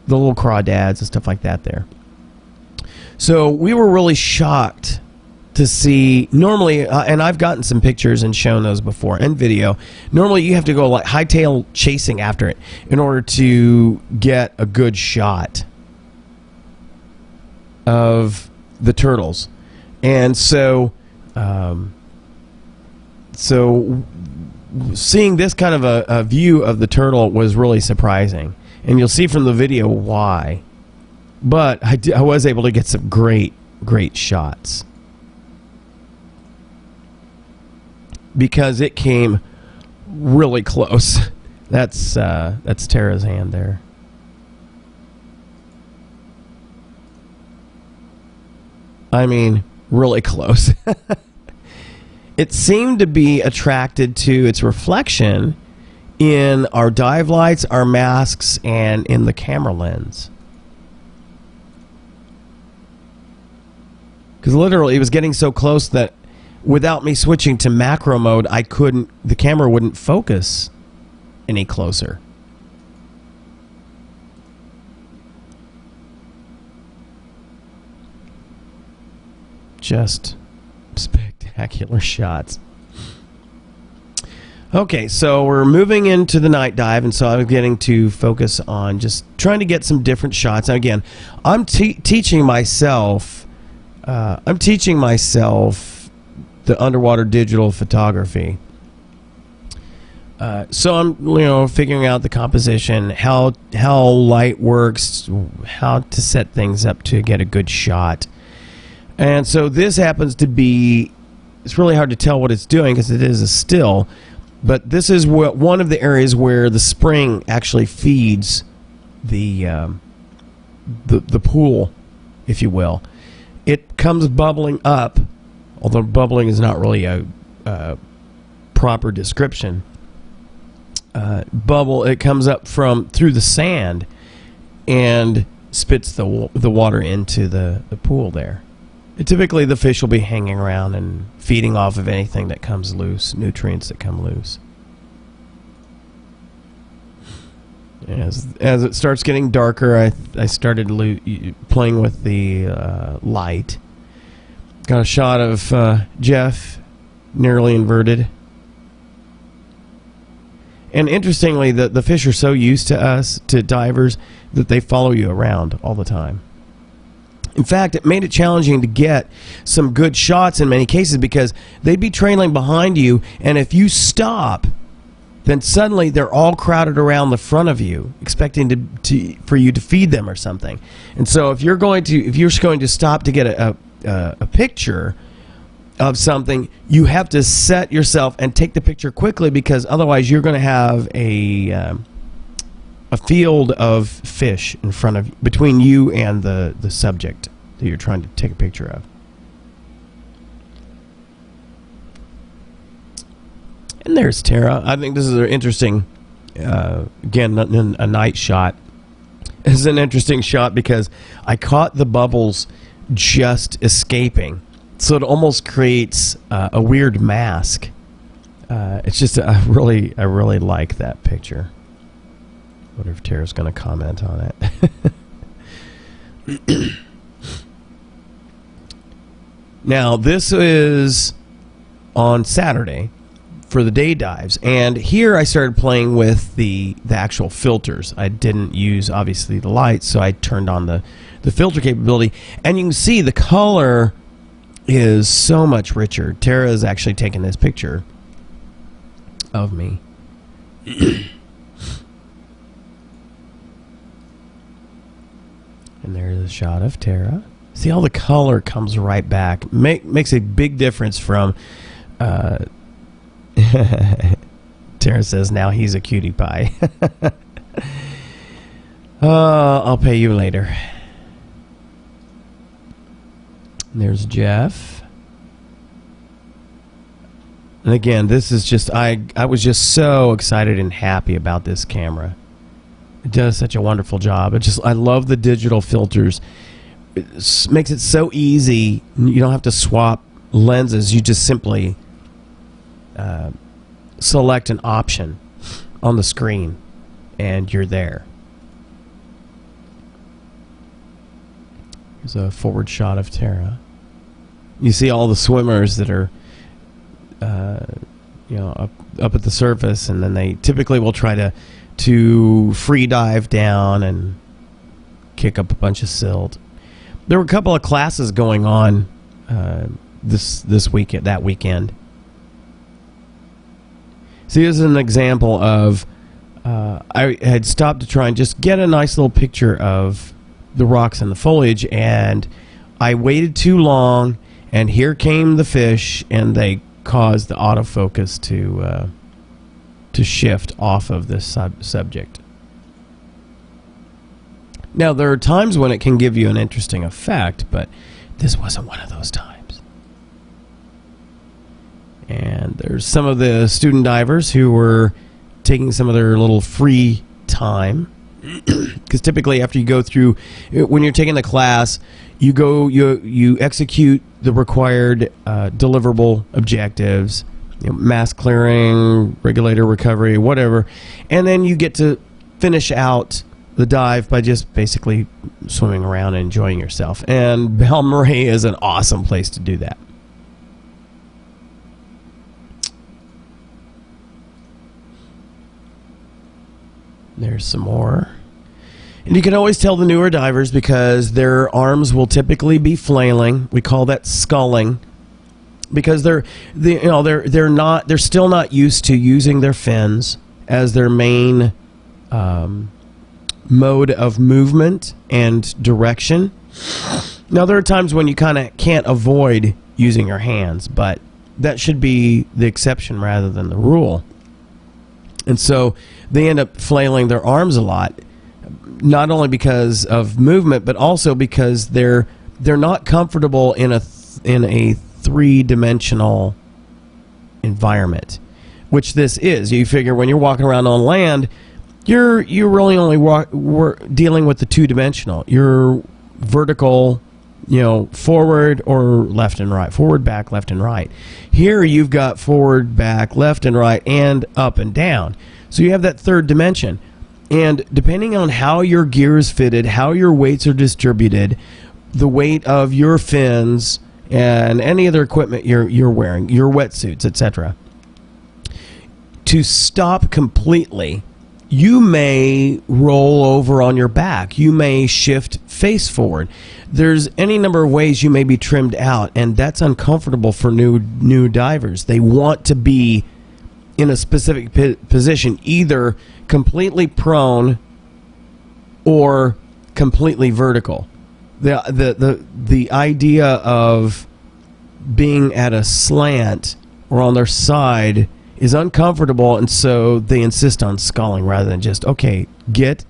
little crawdads and stuff like that there. So we were really shocked to see, normally, and I've gotten some pictures and shown those before, and video. Normally you have to go like hightail chasing after it in order to get a good shot of the turtles. And so seeing this kind of a view of the turtle was really surprising. And you'll see from the video why. But I was able to get some great shots. Because it came really close. That's Tara's hand there. I mean, really close. It seemed to be attracted to its reflection in our dive lights, our masks, and in the camera lens. Because literally it was getting so close that without me switching to macro mode, the camera wouldn't focus any closer. Just spectacular shots. Okay, so we're moving into the night dive, and so I'm getting to focus on just trying to get some different shots. Now, again, I'm teaching myself. I'm teaching myself the underwater digital photography. So I'm, figuring out the composition, how light works, how to set things up to get a good shot. And so this happens to be, it's really hard to tell what it's doing because it is a still, but this is one of the areas where the spring actually feeds the pool, if you will. It comes bubbling up, although bubbling is not really a proper description. It comes up through the sand and spits the water into the pool there. Typically, the fish will be hanging around and feeding off of anything that comes loose, nutrients that come loose. As it starts getting darker, I started playing with the light. Got a shot of Jeff, nearly inverted. And interestingly, the fish are so used to us, to divers, that they follow you around all the time. In fact, it made it challenging to get some good shots in many cases because they'd be trailing behind you, and if you stop, then suddenly they're all crowded around the front of you, expecting for you to feed them or something. And so if you're going to stop to get a picture of something, you have to set yourself and take the picture quickly, because otherwise you're going to have a field of fish in front of between you and the subject that you're trying to take a picture of. And there's Tara. I think this is an interesting, again, a night shot. This is an interesting shot because I caught the bubbles just escaping, so it almost creates a weird mask. It's just I really like that picture. I wonder if Tara's going to comment on it. Now, this is on Saturday for the day dives, and here I started playing with the actual filters. I didn't use, obviously, the lights, so I turned on the filter capability, and you can see the color is so much richer. Tara is actually taking this picture of me. And there's a shot of Tara. See, all the color comes right back. Makes a big difference from... Tara says now he's a cutie pie. I'll pay you later. And there's Jeff. And again, this is just... I was just so excited and happy about this camera. It does such a wonderful job. I love the digital filters. It makes it so easy. You don't have to swap lenses. You just simply select an option on the screen and you're there. Here's a forward shot of Tara. You see all the swimmers that are up at the surface, and then they typically will try to free dive down and kick up a bunch of silt. There were a couple of classes going on this weekend, that weekend. See, this is an example of I had stopped to try and just get a nice little picture of the rocks and the foliage, and I waited too long, and here came the fish, and they caused the autofocus to shift off of this subject. Now, there are times when it can give you an interesting effect, but this wasn't one of those times. And there's some of the student divers who were taking some of their little free time. Because typically after you go through, when you're taking the class, you execute the required deliverable objectives, mass clearing, regulator recovery, whatever, and then you get to finish out the dive by just basically swimming around and enjoying yourself. And Balmorhea is an awesome place to do that. There's some more. And you can always tell the newer divers because their arms will typically be flailing. We call that sculling, because they're still not used to using their fins as their main mode of movement and direction. Now, there are times when you kind of can't avoid using your hands, but that should be the exception rather than the rule. And so they end up flailing their arms a lot, not only because of movement, but also because they're not comfortable in a three-dimensional environment, which this is. You figure when you're walking around on land, you're really only dealing with the two-dimensional. You're vertical, forward or left and right, forward, back, left, and right. Here you've got forward, back, left, and right, and up and down. So you have that third dimension. And depending on how your gear is fitted, how your weights are distributed, the weight of your fins and any other equipment you're wearing, your wetsuits, etc., to stop completely, you may roll over on your back. You may shift face forward. There's any number of ways you may be trimmed out, and that's uncomfortable for new divers. They want to be in a specific position, either completely prone or completely vertical. The idea of being at a slant or on their side is uncomfortable, and so they insist on sculling rather than just, okay, get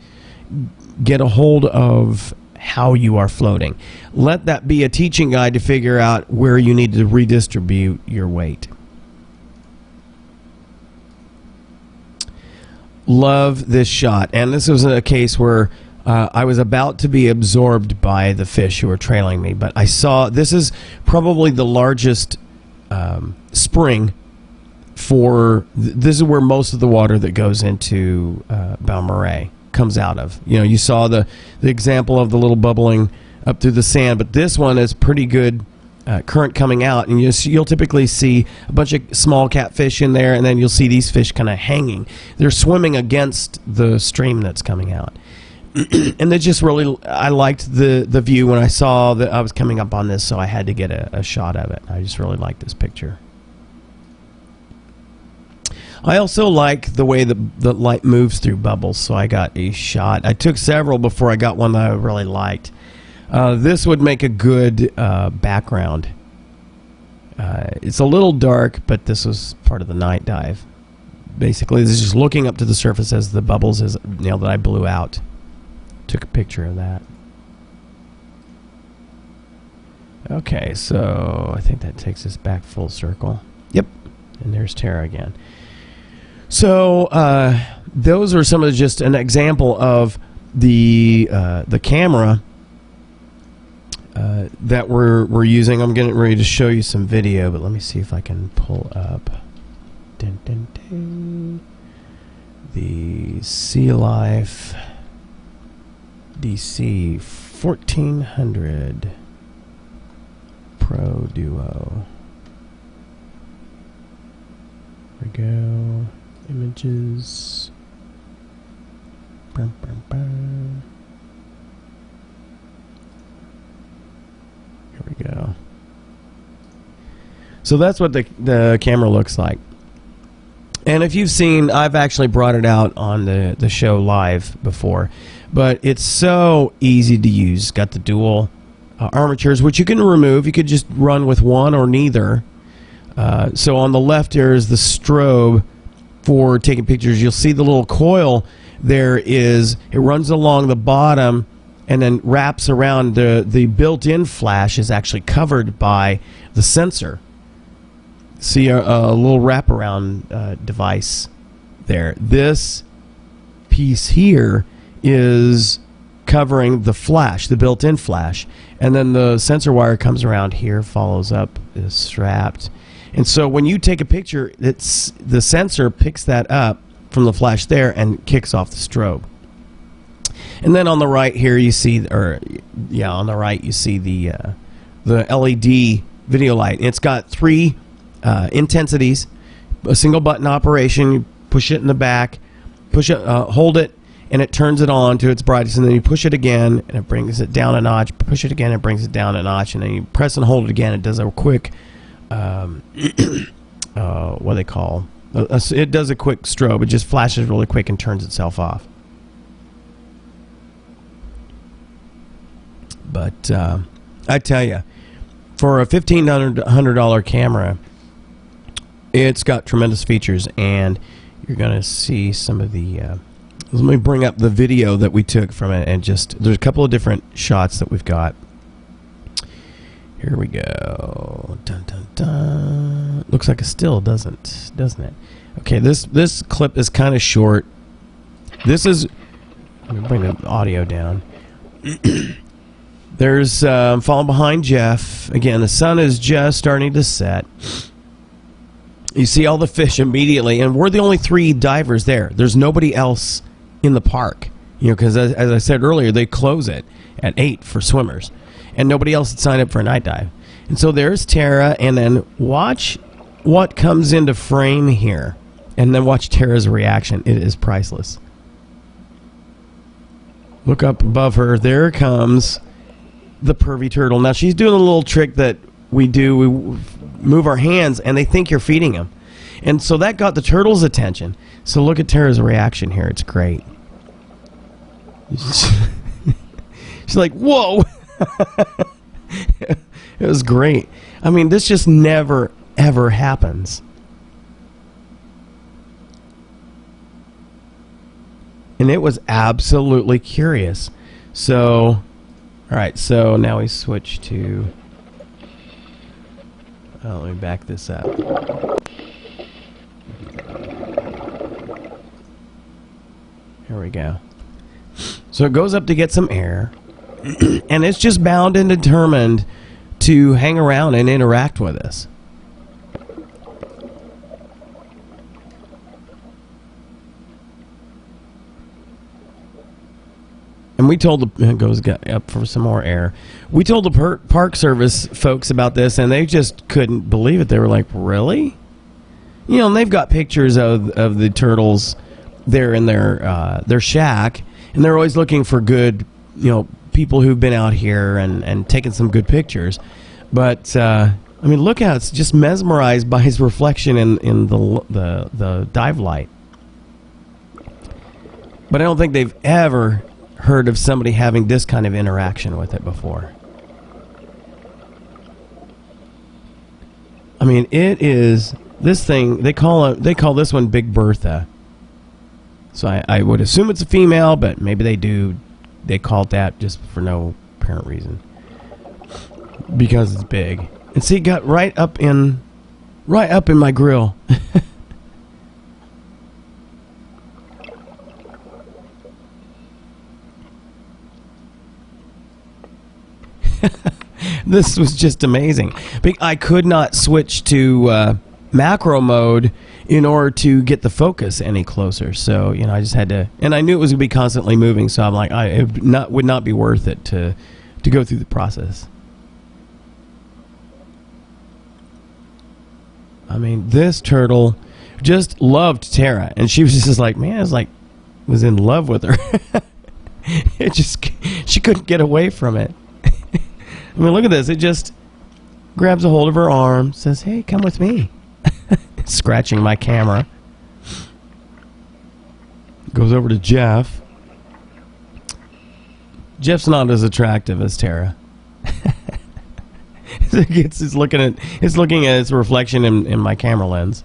a hold of how you are floating. Let that be a teaching guide to figure out where you need to redistribute your weight. Love this shot. And this was a case where I was about to be absorbed by the fish who were trailing me, but I saw, this is probably the largest spring this is where most of the water that goes into Balmorhea comes out of. You saw the example of the little bubbling up through the sand, but this one is pretty good current coming out, and you'll typically see a bunch of small catfish in there, and then you'll see these fish kind of hanging. They're swimming against the stream that's coming out. And they just really, I liked the view when I saw that I was coming up on this, so I had to get a shot of it. I just really liked this picture. I also like the way the light moves through bubbles, so I got a shot. I took several before I got one that I really liked. This would make a good background. It's a little dark, but this was part of the night dive. Basically, this is just looking up to the surface as the bubbles that I blew out. Took a picture of that. Okay, so I think that takes us back full circle. Yep, and there's Tara again. So those are some of just an example of the camera that we're using. I'm getting ready to show you some video, but let me see if I can pull up the Sea Life DC 1400 Pro Duo. There we go. Images. Bum, bum, bum. Here we go. So that's what the camera looks like. And if you've seen, I've actually brought it out on the show live before, but it's so easy to use. Got the dual armatures, which you can remove. You could just run with one or neither. So on the left here is the strobe for taking pictures. You'll see the little coil there it runs along the bottom and then wraps around. The built-in flash is actually covered by the sensor. See a little wraparound device there. This piece here is covering the flash, the built-in flash, and then the sensor wire comes around here, follows up, is strapped. And so when you take a picture, the sensor picks that up from the flash there and kicks off the strobe. And then on the right here you see, on the right you see the LED video light. It's got 3 intensities, a single button operation. You push it in the back, hold it, and it turns it on to its brightest, and then you push it again and it brings it down a notch, push it again, it brings it down a notch, and then you press and hold it again. It does a quick what they call it does a quick strobe. It just flashes really quick and turns itself off. But I tell you, for a $1,500 camera, it's got tremendous features, and you're going to see some of the let me bring up the video that we took from it, and there's a couple of different shots that we've got. Here we go. Dun, dun, dun. Looks like a still, doesn't it? Okay, this clip is kind of short. Let me bring the audio down. There's falling behind Jeff. Again, the sun is just starting to set. You see all the fish immediately, and we're the only 3 divers there. There's nobody else in the park, because as I said earlier, they close it at 8 for swimmers, and nobody else had signed up for a night dive. And so there's Tara, and then watch what comes into frame here, and then watch Tara's reaction. It is priceless. Look up above her. There comes the pervy turtle. Now she's doing a little trick that we do. We move our hands, and they think you're feeding them. And so that got the turtle's attention. So look at Tara's reaction here. It's great. She's like, whoa. It was great. I mean, this just never, ever happens. And it was absolutely curious. So, all right, so now we switch to... let me back this up. Here we go. So it goes up to get some air, and it's just bound and determined to hang around and interact with us. And we told it goes up for some more air. We told the Park Service folks about this, and they just couldn't believe it. They were like, really? And they've got pictures of the turtles there in their shack, and they're always looking for good, people who've been out here and taken some good pictures. But I mean, look how it's just mesmerized by his reflection in the dive light. But I don't think they've ever heard of somebody having this kind of interaction with it before. I mean, it is this thing. They call this one Big Bertha. So I would assume it's a female, but maybe they call it that just for no apparent reason, because it's big. And see, it got right up in my grill. This was just amazing. I could not switch to macro mode in order to get the focus any closer. So, I just had to, and I knew it was going to be constantly moving, so I'm like, it would not be worth it to go through the process. I mean, this turtle just loved Tara, and she was just like, man, was in love with her. She couldn't get away from it. I mean, look at this. It just grabs a hold of her arm, says, hey, come with me. Scratching my camera. Goes over to Jeff. Jeff's not as attractive as Tara. It's looking at its reflection in my camera lens.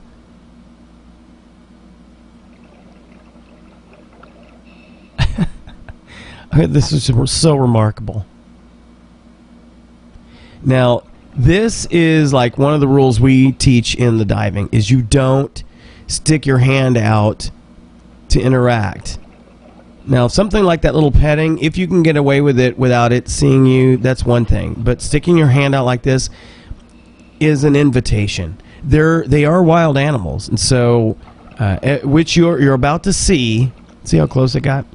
This is so remarkable. Now, this is like one of the rules we teach in the diving is you don't stick your hand out to interact. Now, something like that little petting, if you can get away with it without it seeing you, that's one thing. But sticking your hand out like this is an invitation. They are wild animals, and so which you're about to see. See how close it got?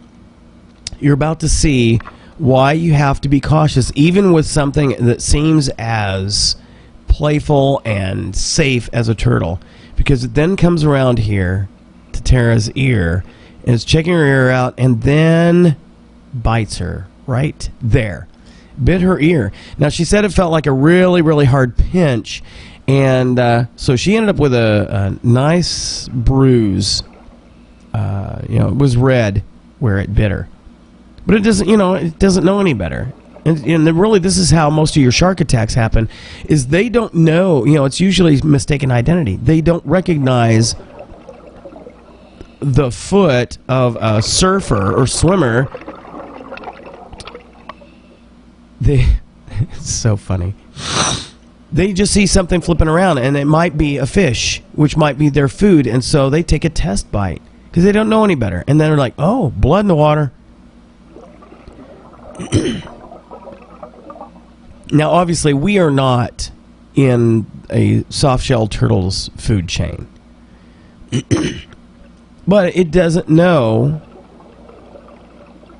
You're about to see why you have to be cautious, even with something that seems as playful and safe as a turtle, because it then comes around here to Tara's ear and is checking her ear out and then bites her right there. Bit her ear. Now, she said it felt like a really, really hard pinch, and so she ended up with a nice bruise. It was red where it bit her. But it doesn't know any better. And really, this is how most of your shark attacks happen, is they don't know, it's usually mistaken identity. They don't recognize the foot of a surfer or swimmer. It's so funny. They just see something flipping around, and it might be a fish, which might be their food, and so they take a test bite, because they don't know any better. And then they're like, oh, blood in the water. Now, obviously, we are not in a soft-shell turtle's food chain. But it doesn't know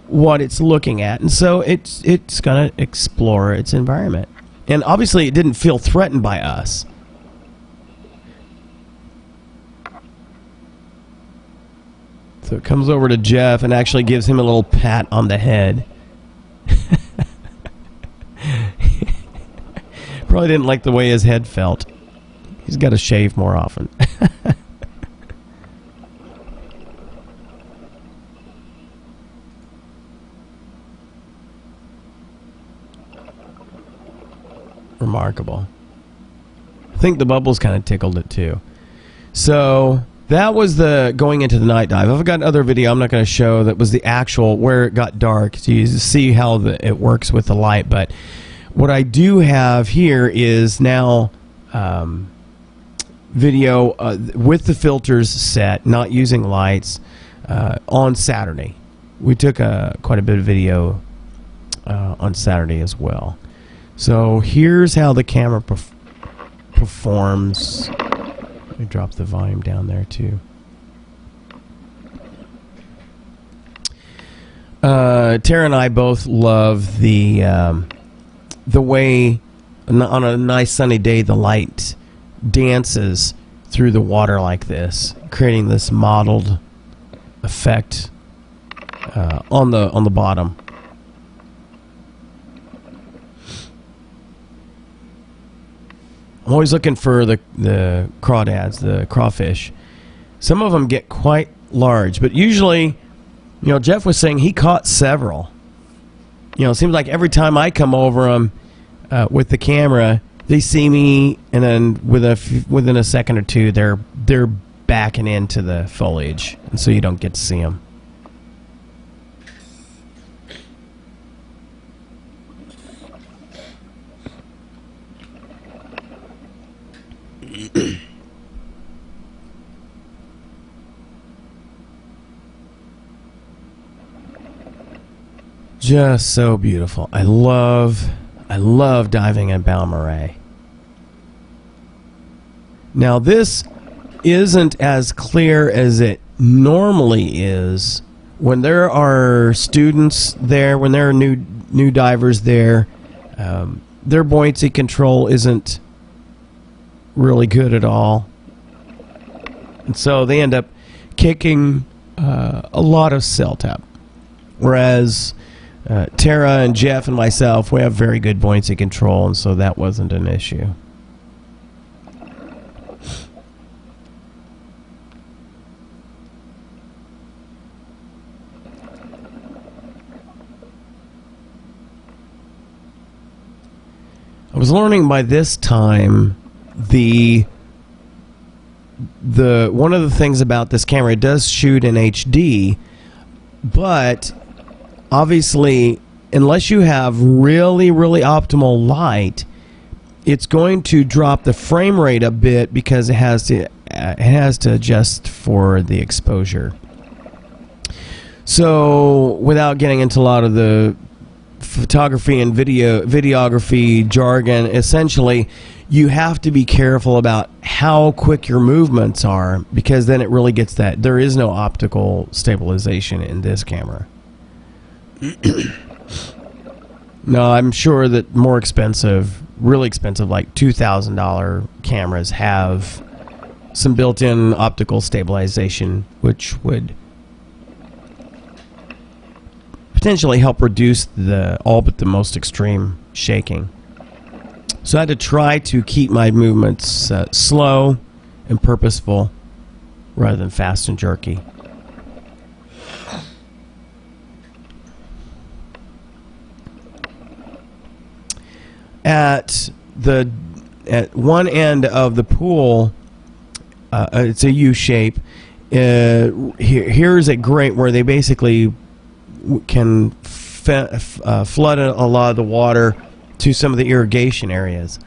what it's looking at, and so it's going to explore its environment. And obviously, it didn't feel threatened by us. So it comes over to Jeff and actually gives him a little pat on the head. Probably didn't like the way his head felt. He's got to shave more often. Remarkable. I think the bubbles kind of tickled it too. So that was the going into the night dive. I've got another video I'm not going to show that was the actual where it got dark, so you see how it works with the light. But what I do have here is now video with the filters set, not using lights, on Saturday. We took quite a bit of video on Saturday as well. So here's how the camera performs. Let me drop the volume down there too. Tara and I both love the way on a nice sunny day the light dances through the water like this, creating this mottled effect on the bottom. I'm always looking for the crawdads, the crawfish. Some of them get quite large, but usually Jeff was saying he caught several. It seems like every time I come over them with the camera, they see me, and then within a second or two, they're backing into the foliage, and so you don't get to see them. Just so beautiful. I love diving at Balmorhea. Now this isn't as clear as it normally is when there are students there, when there are new divers there. Their buoyancy control isn't really good at all, and so they end up kicking a lot of sail tap, whereas Tara and Jeff and myself, we have very good buoyancy control, and so that wasn't an issue. I was learning by this time the one of the things about this camera, it does shoot in HD, but obviously, unless you have really, really optimal light, it's going to drop the frame rate a bit because it has to adjust for the exposure. So, without getting into a lot of the photography and videography jargon, essentially, you have to be careful about how quick your movements are, because then it really gets that. There is no optical stabilization in this camera. No, I'm sure that more expensive, really expensive, like $2,000 cameras have some built-in optical stabilization, which would potentially help reduce all but the most extreme shaking. So I had to try to keep my movements slow and purposeful rather than fast and jerky. At one end of the pool, it's a U shape. Here's a grate where they basically can flood a lot of the water to some of the irrigation areas.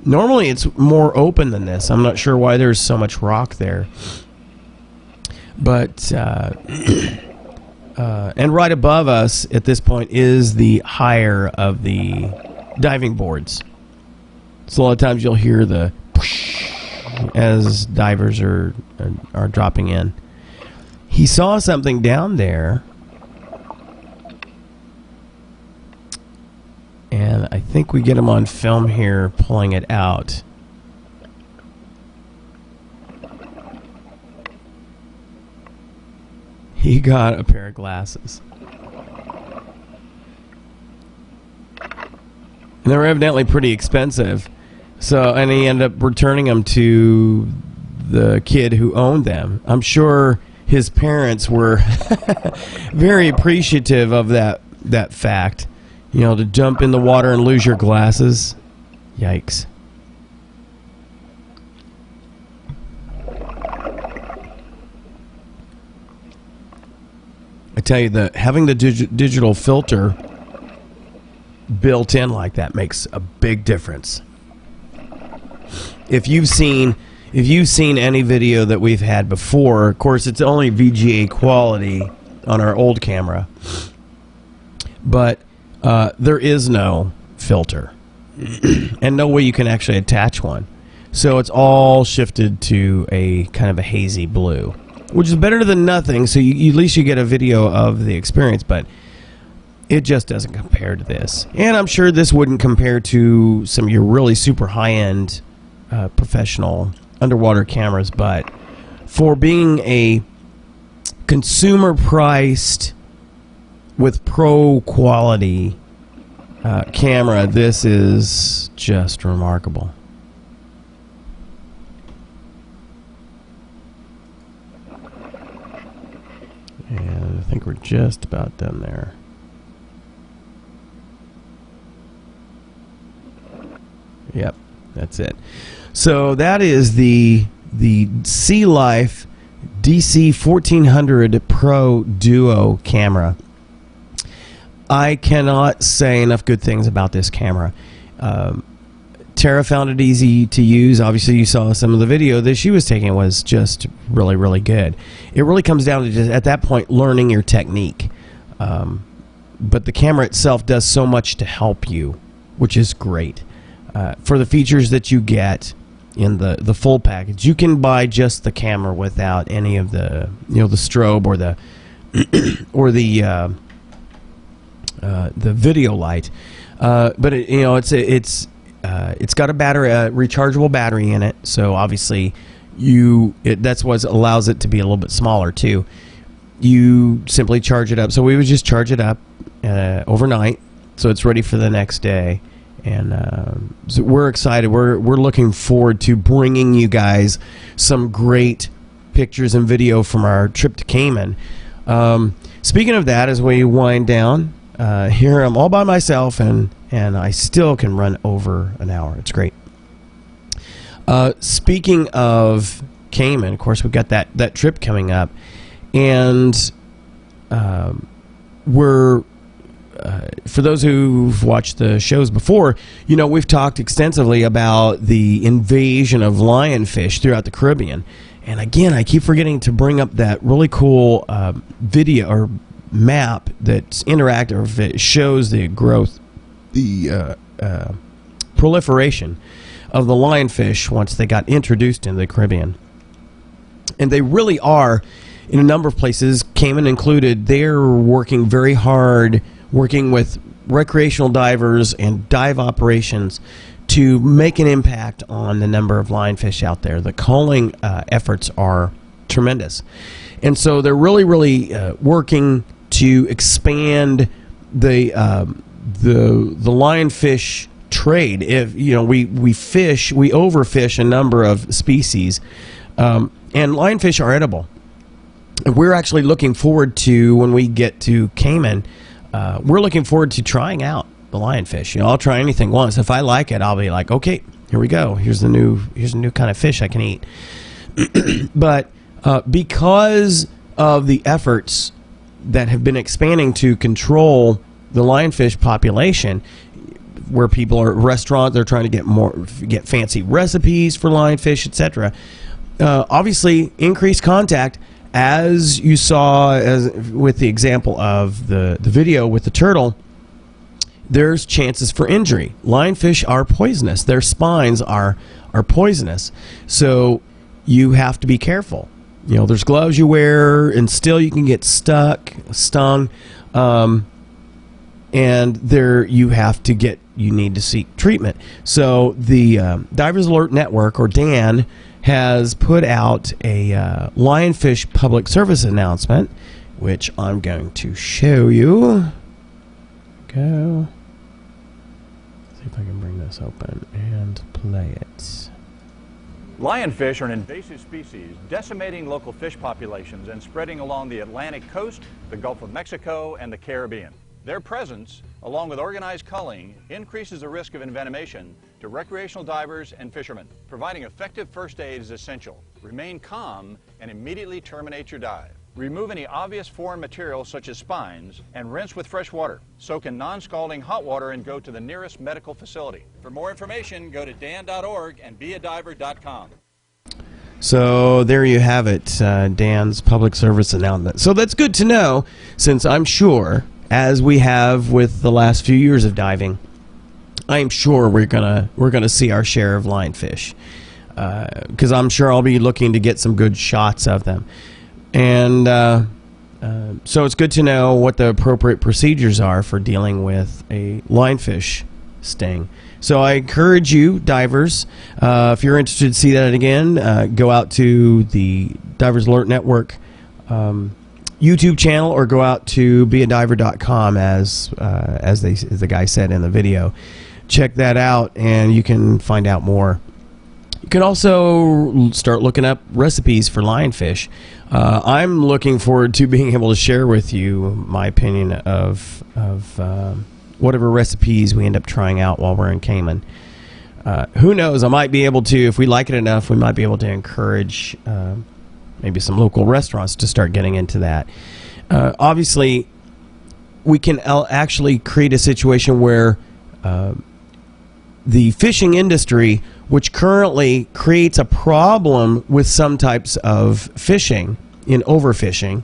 Normally it's more open than this. I'm not sure why there's so much rock there. But and right above us at this point is the higher of the diving boards. So a lot of times you'll hear the whoosh as divers are dropping in. He saw something down there, and I think we get him on film here pulling it out. He got a pair of glasses. And they were evidently pretty expensive. And he ended up returning them to the kid who owned them. I'm sure his parents were very appreciative of that fact. To jump in the water and lose your glasses. Yikes. I tell you, having the digital filter built in like that makes a big difference. If you've seen any video that we've had before, of course it's only VGA quality on our old camera, but there is no filter and no way you can actually attach one, so it's all shifted to a kind of a hazy blue, which is better than nothing. So at least you get a video of the experience, but it just doesn't compare to this. And I'm sure this wouldn't compare to some of your really super high-end professional underwater cameras, but for being a consumer-priced with pro quality camera, this is just remarkable. And think we're just about done there. Yep, that's it. So that is the Sea Life DC 1400 Pro Duo camera. I cannot say enough good things about this camera. Tara found it easy to use. Obviously, you saw some of the video that she was taking was just really, really good. It really comes down to just, at that point, learning your technique. But the camera itself does so much to help you, which is great. For the features that you get in the full package, you can buy just the camera without any of the the strobe or the the video light. But it's got a battery, a rechargeable battery in it. So obviously, that's what allows it to be a little bit smaller too. You simply charge it up. So we would just charge it up overnight, so it's ready for the next day. And so we're excited. We're looking forward to bringing you guys some great pictures and video from our trip to Cayman. Speaking of that, as we wind down, here I'm all by myself, and I still can run over an hour. It's great. Speaking of Cayman, of course, we've got that trip coming up, and we're for those who've watched the shows before, we've talked extensively about the invasion of lionfish throughout the Caribbean. And again, I keep forgetting to bring up that really cool video or map that's interactive. It shows the growth, the proliferation of the lionfish once they got introduced in the Caribbean. And they really are, in a number of places, Cayman included, they're working very hard, working with recreational divers and dive operations to make an impact on the number of lionfish out there. The culling efforts are tremendous. And so they're really, really working to expand the lionfish trade. If we overfish a number of species, and lionfish are edible. We're actually looking forward to, when we get to Cayman, we're looking forward to trying out the lionfish. I'll try anything once. If I like it, I'll be like, okay, here we go. Here's a new kind of fish I can eat. But because of the efforts that have been expanding to control the lionfish population, where people are at restaurants, they're trying to get fancy recipes for lionfish, etc. Obviously, increased contact, as you saw with the example of the video with the turtle. There's chances for injury. Lionfish are poisonous. Their spines are poisonous. So you have to be careful. There's gloves you wear, and still you can get stung. And there you need to seek treatment. So the Divers Alert Network, or DAN, has put out a lionfish public service announcement, which I'm going to show you. Go. See if I can bring this open and play it. Lionfish are an invasive species, decimating local fish populations and spreading along the Atlantic coast, the Gulf of Mexico, and the Caribbean. Their presence, along with organized culling, increases the risk of envenomation to recreational divers and fishermen. Providing effective first aid is essential. Remain calm and immediately terminate your dive. Remove any obvious foreign material such as spines and rinse with fresh water. Soak in non-scalding hot water and go to the nearest medical facility. For more information, go to dan.org and beadiver.com. So there you have it, Dan's public service announcement. So that's good to know, since I'm sure, as we have with the last few years of diving, I'm sure we're gonna see our share of lionfish, because I'm sure I'll be looking to get some good shots of them. And so it's good to know what the appropriate procedures are for dealing with a lionfish sting. So I encourage you, divers, if you're interested to see that again, go out to the Divers Alert Network YouTube channel, or go out to beadiver.com as the guy said in the video. Check that out, and you can find out more. You can also start looking up recipes for lionfish. I'm looking forward to being able to share with you my opinion of whatever recipes we end up trying out while we're in Cayman. Who knows? I might be able to, if we like it enough, we might be able to encourage maybe some local restaurants to start getting into that. Obviously, we can actually create a situation where the fishing industry, which currently creates a problem with some types of fishing in overfishing,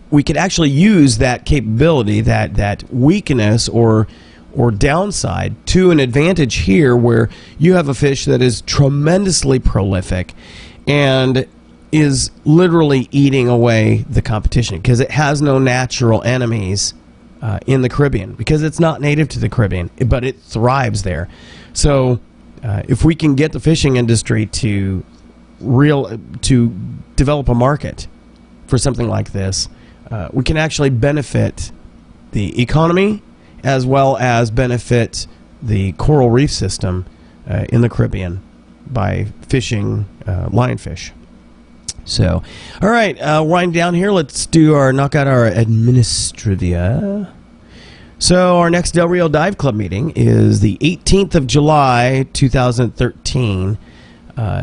we could actually use that capability, that weakness or downside to an advantage here, where you have a fish that is tremendously prolific and is literally eating away the competition because it has no natural enemies in the Caribbean, because it's not native to the Caribbean, but it thrives there. So if we can get the fishing industry to develop a market for something like this, we can actually benefit the economy as well as benefit the coral reef system in the Caribbean by fishing lionfish. So, all right, wind down here. Let's knock out our administrivia. So our next Del Rio Dive Club meeting is the 18th of July, 2013,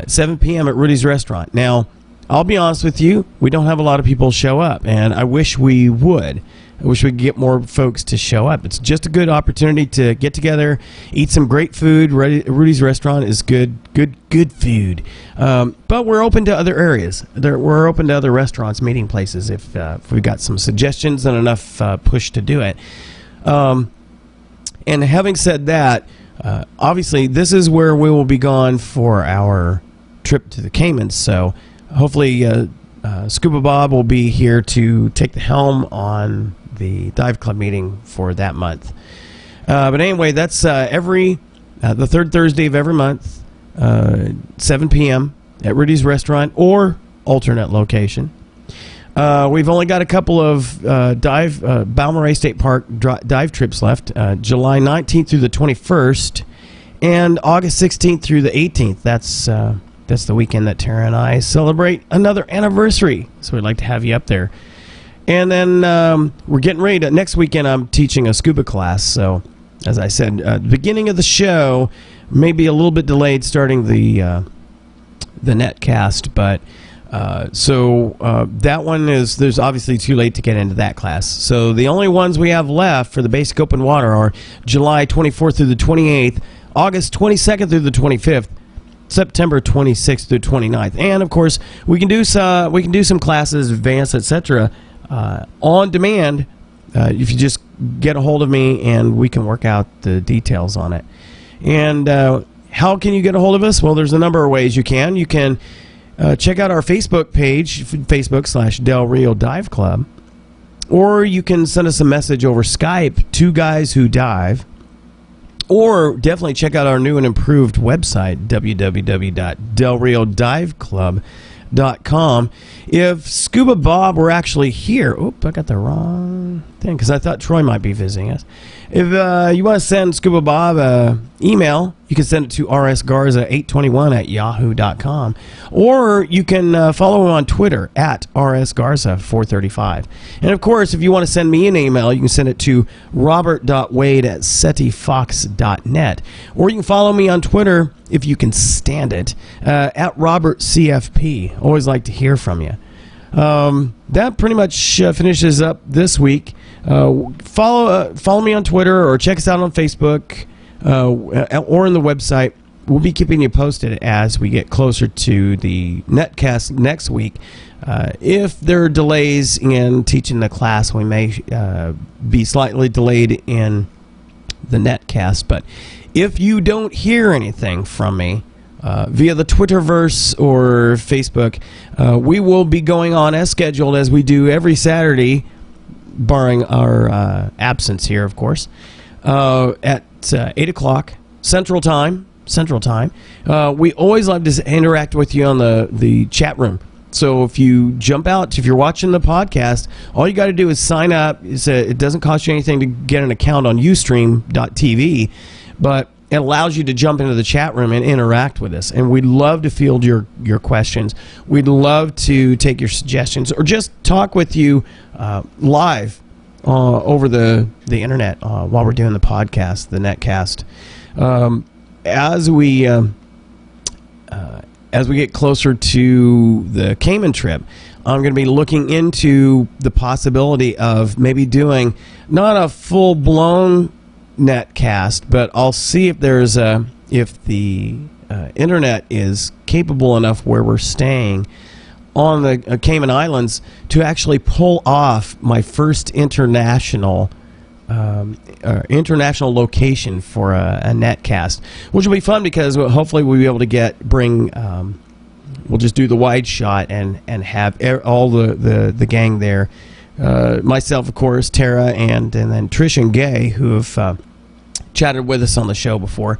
7 p.m. at Rudy's Restaurant. Now, I'll be honest with you, we don't have a lot of people show up, and I wish we would. I wish we could get more folks to show up. It's just a good opportunity to get together, eat some great food. Rudy's Restaurant is good food. But we're open to other areas. We're open to other restaurants, meeting places, if we've got some suggestions and enough push to do it. And having said that, obviously this is where we will be gone for our trip to the Caymans. So hopefully Scuba Bob will be here to take the helm on the Dive Club meeting for that month. But anyway, that's the third Thursday of every month, 7 p.m. at Rudy's Restaurant or alternate location. We've only got a couple of Balmorhea State Park dive trips left, July 19th through the 21st and August 16th through the 18th. That's the weekend that Tara and I celebrate another anniversary, so we'd like to have you up there. And then we're getting ready to, next weekend I'm teaching a scuba class, so as I said, the beginning of the show may be a little bit delayed starting the netcast, but that one there's obviously too late to get into that class. So the only ones we have left for the basic open water are July 24th through the 28th, August 22nd through the 25th, September 26th through 29th, and of course we can do some classes, advanced, etc. On demand if you just get a hold of me, and we can work out the details on it. And how can you get a hold of us? Well, there's a number of ways you can. You can check out our Facebook page, Facebook.com/Del Rio Dive Club, or you can send us a message over Skype, Two Guys Who Dive. Or definitely check out our new and improved website, www.delriodiveclub.com. If Scuba Bob were actually here... Oop, I got the wrong thing, because I thought Troy might be visiting us. If you want to send Scuba Bob an email, you can send it to rsgarza821@yahoo.com. Or you can follow him on Twitter at rsgarza435. And of course, if you want to send me an email, you can send it to robert.wade@setifox.net. Or you can follow me on Twitter, if you can stand it, at robertcfp. Always like to hear from you. That pretty much finishes up this week. Follow me on Twitter, or check us out on Facebook, or on the website. We'll be keeping you posted as we get closer to the netcast next week. If there are delays in teaching the class, we may be slightly delayed in the netcast. But if you don't hear anything from me via the Twitterverse or Facebook, we will be going on as scheduled, as we do every Saturday, barring our absence here, of course, at 8 o'clock Central Time. We always love to interact with you on the chat room. So if you jump out, if you're watching the podcast, all you got to do is sign up. It doesn't cost you anything to get an account on Ustream.tv, but it allows you to jump into the chat room and interact with us. And we'd love to field your questions. We'd love to take your suggestions or just talk with you live over the internet while we're doing the podcast, the netcast. As we get closer to the Cayman trip, I'm going to be looking into the possibility of maybe doing not a full-blown netcast, but I'll see if there's if the internet is capable enough where we're staying on the Cayman Islands to actually pull off my first international location for a netcast, which will be fun because hopefully we'll be able to bring. We'll just do the wide shot and have all the gang there. Myself, of course, Tara, and then Trish and Gay, who have chatted with us on the show before,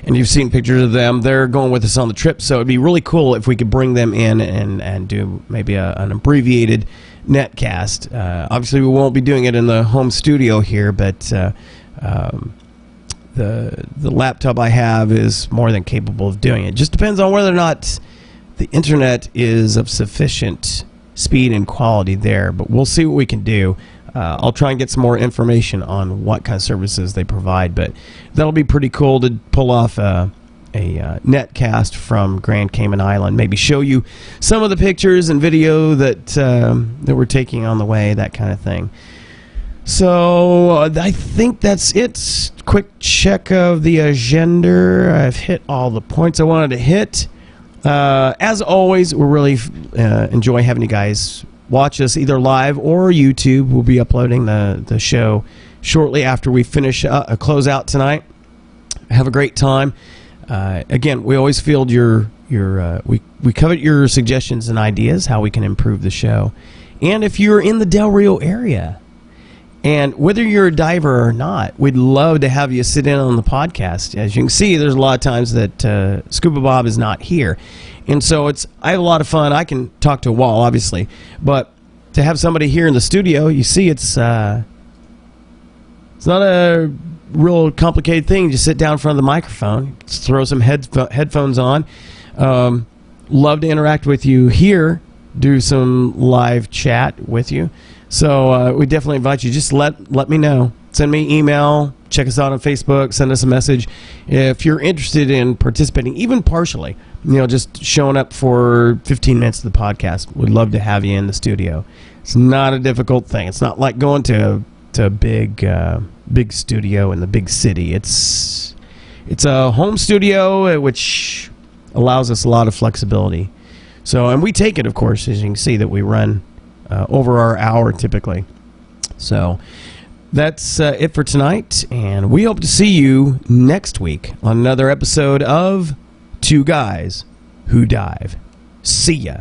and you've seen pictures of them. They're going with us on the trip, so it'd be really cool if we could bring them in and do maybe an abbreviated netcast. Obviously, we won't be doing it in the home studio here, but the laptop I have is more than capable of doing it. Just depends on whether or not the internet is of sufficient speed and quality there, but we'll see what we can do. I'll try and get some more information on what kind of services they provide, but that'll be pretty cool to pull off a netcast from Grand Cayman Island. Maybe show you some of the pictures and video that we're taking on the way, that kind of thing. So I think that's it. Quick check of the agenda. I've hit all the points I wanted to hit. As always, we really enjoy having you guys watch us either live or YouTube. We'll be uploading the show shortly after we finish close out tonight. Have a great time. Again, we always field we covet your suggestions and ideas how we can improve the show. And if you're in the Del Rio area, and whether you're a diver or not, we'd love to have you sit in on the podcast. As you can see, there's a lot of times that Scuba Bob is not here. And so I have a lot of fun. I can talk to a wall, obviously. But to have somebody here in the studio, you see it's not a real complicated thing. Just sit down in front of the microphone, just throw some headphones on. Love to interact with you here, do some live chat with you. So we definitely invite you. Just let me know. Send me an email. Check us out on Facebook. Send us a message. If you're interested in participating, even partially, just showing up for 15 minutes of the podcast, we'd love to have you in the studio. It's not a difficult thing. It's not like going to a big studio in the big city. It's a home studio, which allows us a lot of flexibility. So, and we take it, of course, as you can see, that we run over our hour typically. So that's it for tonight, and we hope to see you next week on another episode of Two Guys Who Dive. See ya.